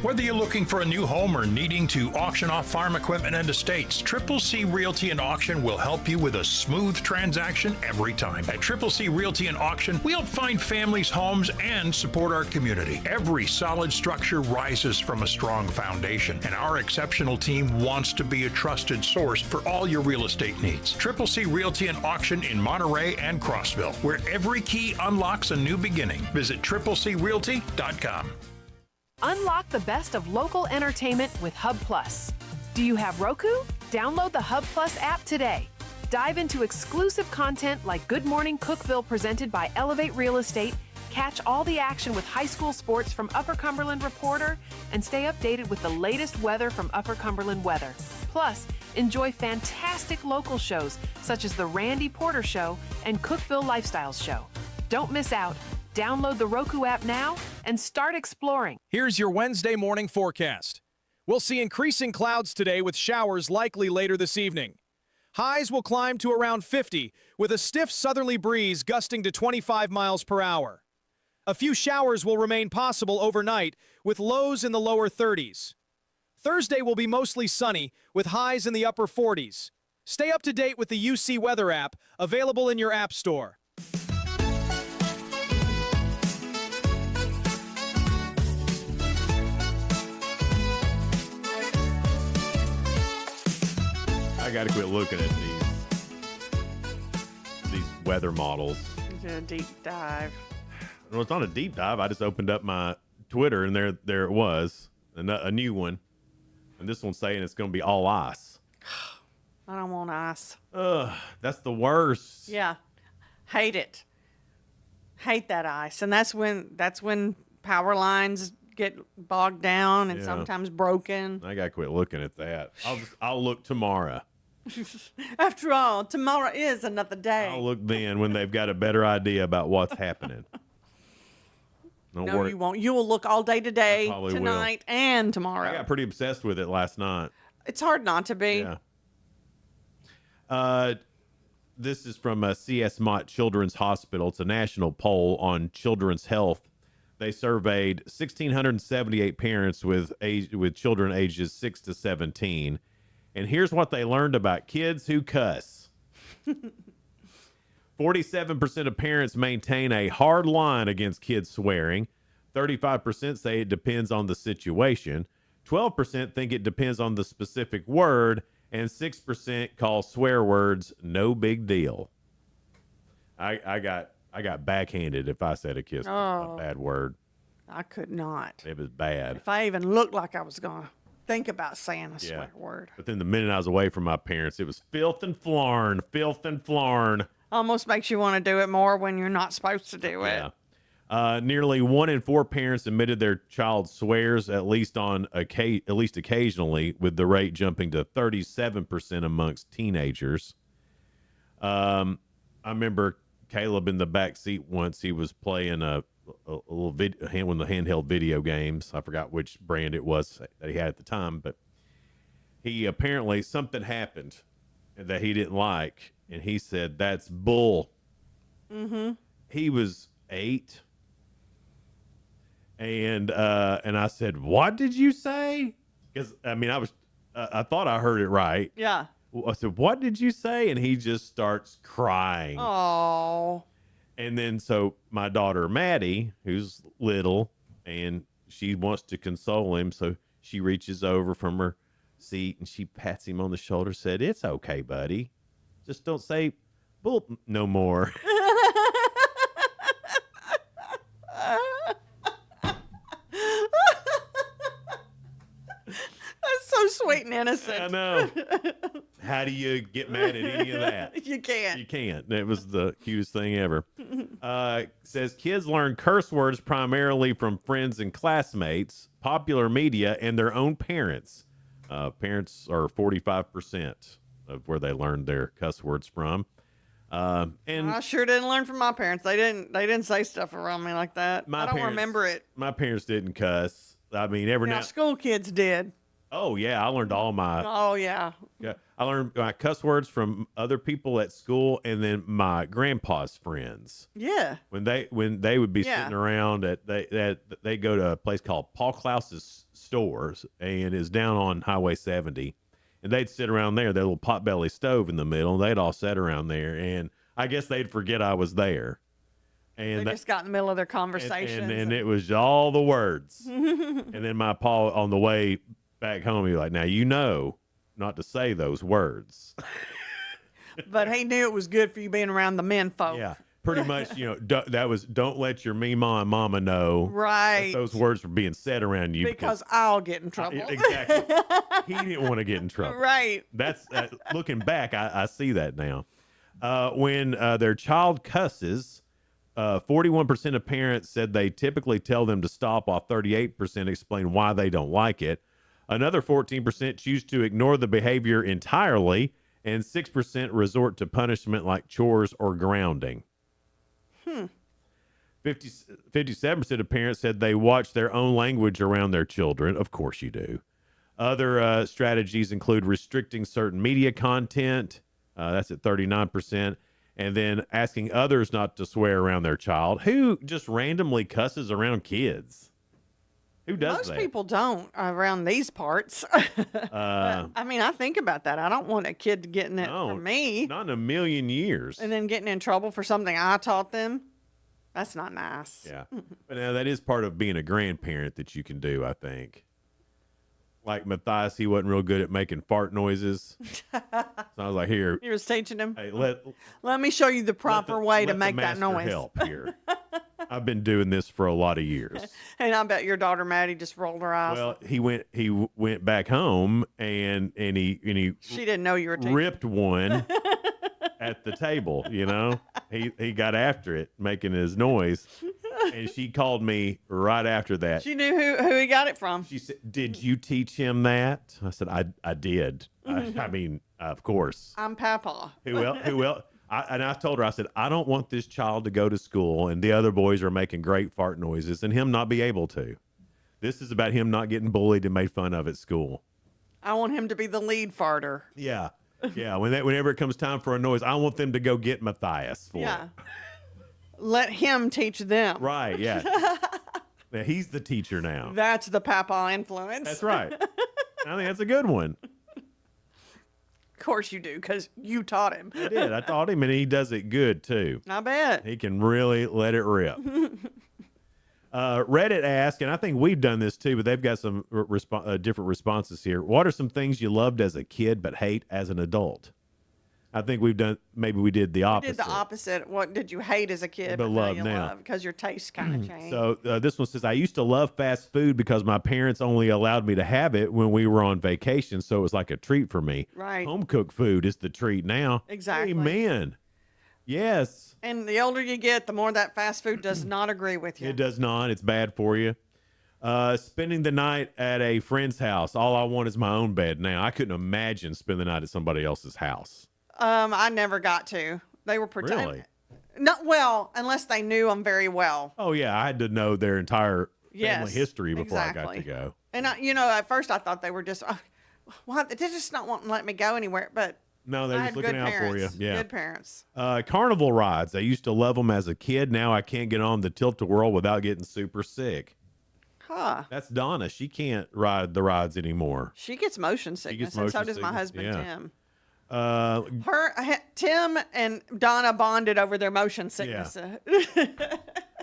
Whether you're looking for a new home or needing to auction off farm equipment and estates, Triple C Realty and Auction will help you with a smooth transaction every time. At Triple C Realty and Auction, we help find families, homes, and support our community. Every solid structure rises from a strong foundation, and our exceptional team wants to be a trusted source for all your real estate needs. Triple C Realty and Auction in Monterey and Crossville, where every key unlocks a new beginning. Visit triplecrealty.com. Unlock the best of local entertainment with Hub Plus. Do you have Roku? Download the Hub Plus app today. Dive into exclusive content like Good Morning Cookeville presented by Elevate Real Estate, catch all the action with high school sports from Upper Cumberland Reporter, and stay updated with the latest weather from Upper Cumberland Weather. Plus, enjoy fantastic local shows such as The Randy Porter Show and Cookeville Lifestyles Show. Don't miss out. Download the Roku app now and start exploring. Here's your Wednesday morning forecast. We'll see increasing clouds today with showers likely later this evening. Highs will climb to around 50 with a stiff southerly breeze gusting to 25 miles per hour. A few showers will remain possible overnight with lows in the lower 30s. Thursday will be mostly sunny with highs in the upper 40s. Stay up to date with the UC Weather app available in your app store. I got to quit looking at these weather models. Do a deep dive. Well, it's not a deep dive. I just opened up my Twitter and there it was, a new one. And this one's saying it's going to be all ice. I don't want ice. Ugh, that's the worst. Yeah. Hate it. Hate that ice. And that's when power lines get bogged down and Yeah. sometimes broken. I got to quit looking at that. I'll look tomorrow. After all, tomorrow is another day. I'll look then when they've got a better idea about what's happening. Don't No, worry. you won't. You will look all day today, probably will. tonight, and tomorrow. I got pretty obsessed with it last night. It's hard not to be. Yeah. This is from C.S. Mott Children's Hospital. It's a national poll on children's health. They surveyed 1,678 parents with children ages 6 to 17. And here's what they learned about kids who cuss. 47% of parents maintain a hard line against kids swearing. 35% say it depends on the situation. 12% think it depends on the specific word. And 6% call swear words no big deal. I got backhanded if I said a kiss was a bad word. I could not. It was bad. If I even looked like I was going to think about saying a swear word. But then the minute I was away from my parents, it was filth and flarn, filth and flarn. Almost makes you want to do it more when you're not supposed to do it. Yeah. Nearly 1 in 4 parents admitted their child swears at least occasionally, with the rate jumping to 37% amongst teenagers. I remember Caleb in the back seat once. He was playing a little one of the handheld video games. I forgot which brand it was that he had at the time, but he apparently something happened that he didn't like, and he said, "That's bull." Mm-hmm. He was 8. And I said, "What did you say?" Because I thought I heard it right. Yeah. I said, "What did you say?" And he just starts crying. Oh. And then so my daughter Maddie, who's little, and she wants to console him, so she reaches over from her seat and she pats him on the shoulder, said, "It's okay, buddy. Just don't say bull no more." That's so sweet and innocent. I know. How do you get mad at any of that? You can't. You can't. It was the cutest thing ever. Says kids learn curse words primarily from friends and classmates, popular media, and their own parents. Parents are 45% of where they learned their cuss words from. And I sure didn't learn from my parents. They didn't say stuff around me like that. I don't remember it. My parents didn't cuss. I mean, every Now now. school kids did. Oh yeah, I learned all my. Oh yeah. Yeah, I learned my cuss words from other people at school, and then my grandpa's friends. Yeah. When they would be sitting around they go to a place called Paul Klaus's Stores, and is down on Highway 70, and they'd sit around there. Their little potbelly stove in the middle, and they'd all sit around there, and I guess they'd forget I was there. And They just got in the middle of their conversation. and it was all the words. And then my pa on the way back home, he was like, "Now you know not to say those words." But he knew it was good for you being around the men folk. Yeah, pretty much. That was, don't let your meemaw and mama know. Right. That those words were being said around you Because I'll get in trouble. Exactly. He didn't want to get in trouble. Right. That's looking back. I see that now. When their child cusses, 41% of parents said they typically tell them to stop, while 38% explain why they don't like it. Another 14% choose to ignore the behavior entirely, and 6% resort to punishment like chores or grounding. 57% of parents said they watch their own language around their children. Of course you do. Other strategies include restricting certain media content. That's at 39%. And then asking others not to swear around their child. Who just randomly cusses around kids? Who does Most that? people don't around these parts. I mean, I think about that. I don't want a kid getting it from me. Not in a million years. And then getting in trouble for something I taught them. That's not nice. Yeah. But now that is part of being a grandparent that you can do, I think. Like Matthias, he wasn't real good at making fart noises. So I was like, here. You was teaching him? Hey, let me show you the proper way to make that noise. Help here. I've been doing this for a lot of years. And I bet your daughter Maddie just rolled her eyes. Well, he went back home and he She didn't know you were teaching. ripped one at the table. He got after it, making his noise, and she called me right after that. She knew who he got it from. She said, "Did you teach him that?" I said, "I did. I mean, of course." I'm Papa. Who else? I told her, I said, I don't want this child to go to school and the other boys are making great fart noises and him not be able to. This is about him not getting bullied and made fun of at school. I want him to be the lead farter. Yeah. Yeah. Whenever it comes time for a noise, I want them to go get Matthias for it. Let him teach them. Right. Yeah. Yeah, he's the teacher now. That's the Papa influence. That's right. I think that's a good one. Of course you do, because you taught him. I did. I taught him, and he does it good, too. I bet. He can really let it rip. Reddit asked, and I think we've done this, too, but they've got some different responses here. What are some things you loved as a kid but hate as an adult? I think maybe we did the opposite. We did the opposite. What did you hate as a kid But love now now. you love? Because your taste kind of changed. So this one says, I used to love fast food because my parents only allowed me to have it when we were on vacation, so it was like a treat for me. Right. Home cooked food is the treat now. Exactly. Amen. Yes. And the older you get, the more that fast food does not agree with you. It does not. It's bad for you. Spending the night at a friend's house. All I want is my own bed now. I couldn't imagine spending the night at somebody else's house. I never got to. They were protected. Really? Not well, unless they knew them very well. Oh, yeah. I had to know their entire family Yes, history before I got exactly. to go. And at first I thought they were just, what? They're just not wanting to let me go anywhere. But No, they're I just had looking good out parents. for you. Yeah. Good parents. Carnival rides. I used to love them as a kid. Now I can't get on the tilt-a-whirl without getting super sick. Huh. That's Donna. She can't ride the rides anymore. She gets motion sickness, and so does my husband, yeah. Tim. Uh, Tim and Donna bonded over their motion sickness.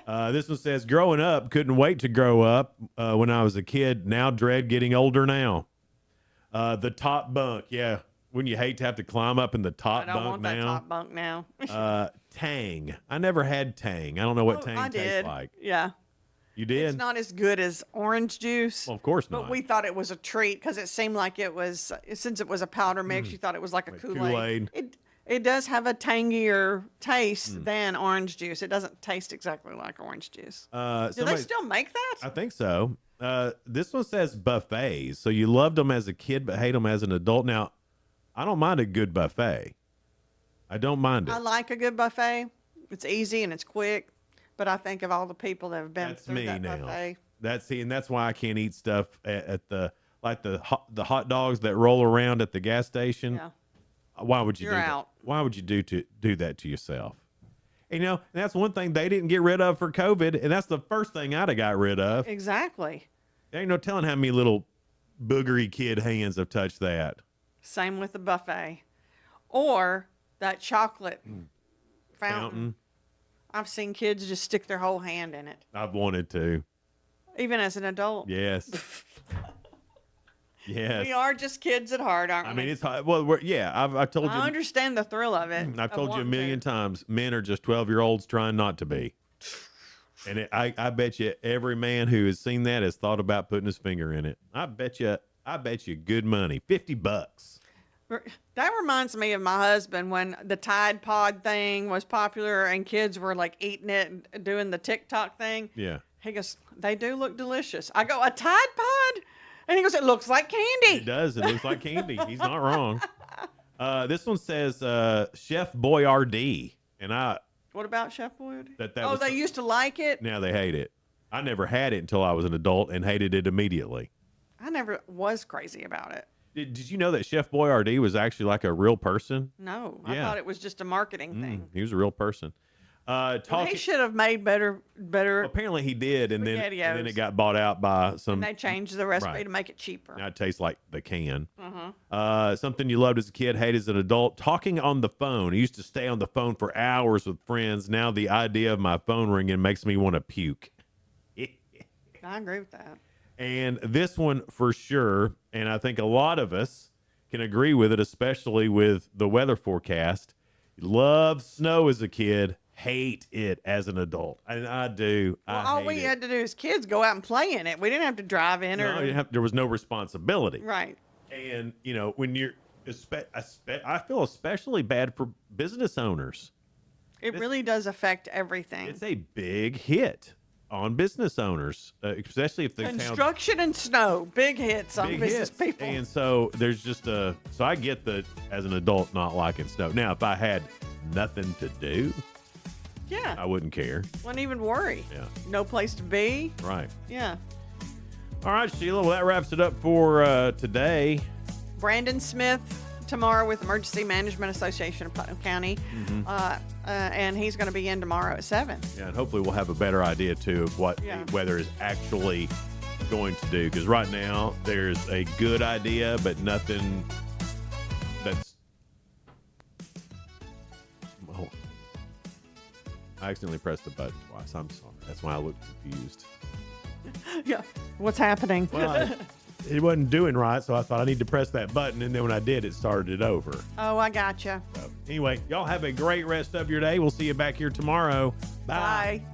This one says, growing up, couldn't wait to grow up when I was a kid. Now dread getting older now. The top bunk. Yeah. Wouldn't you hate to have to climb up in the top I don't bunk want now? that top bunk now. Tang. I never had Tang. I don't know what Tang I tastes did. like. Yeah. You did? It's not as good as orange juice. Well, of course But not. we thought it was a treat because it seemed like it was, since it was a powder mix, you thought it was like a Kool-Aid. It does have a tangier taste than orange juice. It doesn't taste exactly like orange juice. Do they still make that? I think so. This one says buffets. So you loved them as a kid but hate them as an adult. Now, I don't mind a good buffet. I don't mind it. I like a good buffet. It's easy and it's quick. But I think of all the people that have been through that buffet. And that's why I can't eat stuff at the hot dogs that roll around at the gas station. Yeah. Why would you You're do out. that? Why would you do that to yourself? And, that's one thing they didn't get rid of for COVID, and that's the first thing I'd have got rid of. Exactly. There ain't no telling how many little boogery kid hands have touched that. Same with the buffet. Or that chocolate fountain. I've seen kids just stick their whole hand in it. I've wanted to. Even as an adult. Yes. Yes. We are just kids at heart, aren't we? I mean, it's hard. Well, I've told you. I understand the thrill of it. I've told you a million times, men are just 12-year-olds trying not to be. And I bet you every man who has seen that has thought about putting his finger in it. I bet you good money, $50. That reminds me of my husband when the Tide Pod thing was popular and kids were like eating it and doing the TikTok thing. Yeah. He goes, they do look delicious. I go, a Tide Pod? And he goes, it looks like candy. It does. It looks like candy. He's not wrong. This one says Chef Boyardee. And What about Chef Boyardee? that they used to like it? Now they hate it. I never had it until I was an adult and hated it immediately. I never was crazy about it. Did you know that Chef Boyardee was actually like a real person? No, I Yeah. thought it was just a marketing thing. He was a real person. Well, he should have made better. Apparently he did, and then SpaghettiOs. it got bought out by some. And they changed the recipe Right. to make it cheaper. Now it tastes like the can. Uh-huh. Something you loved as a kid, hate as an adult. Talking on the phone. I used to stay on the phone for hours with friends. Now the idea of my phone ringing makes me want to puke. I agree with that. And this one for sure, and I think a lot of us can agree with it, especially with the weather forecast. Loved snow as a kid, hate it as an adult. And I do. Well, all we had to do as kids go out and play in it. We didn't have to drive in there was no responsibility. Right. And, when you're, I feel especially bad for business owners. It really does affect everything. It's a big hit on business owners, especially if the construction and snow, big hits on business people. And so there's just so I get that as an adult not liking snow. Now, if I had nothing to do, yeah, I wouldn't care. Wouldn't even worry. Yeah. No place to be. Right. Yeah. All right, Sheila. Well, that wraps it up for today. Brandon Smith tomorrow with Emergency Management Association of Putnam County. And he's going to be in tomorrow at 7. Yeah, and hopefully we'll have a better idea, too, of what the weather is actually going to do. Because right now, there's a good idea, but nothing that's... Well, I accidentally pressed the button twice. I'm sorry. That's why I looked confused. Yeah. What's happening? Well, it wasn't doing right, so I thought I need to press that button, and then when I did, it started it over. Oh, I gotcha. So, anyway, y'all have a great rest of your day. We'll see you back here tomorrow. Bye. Bye.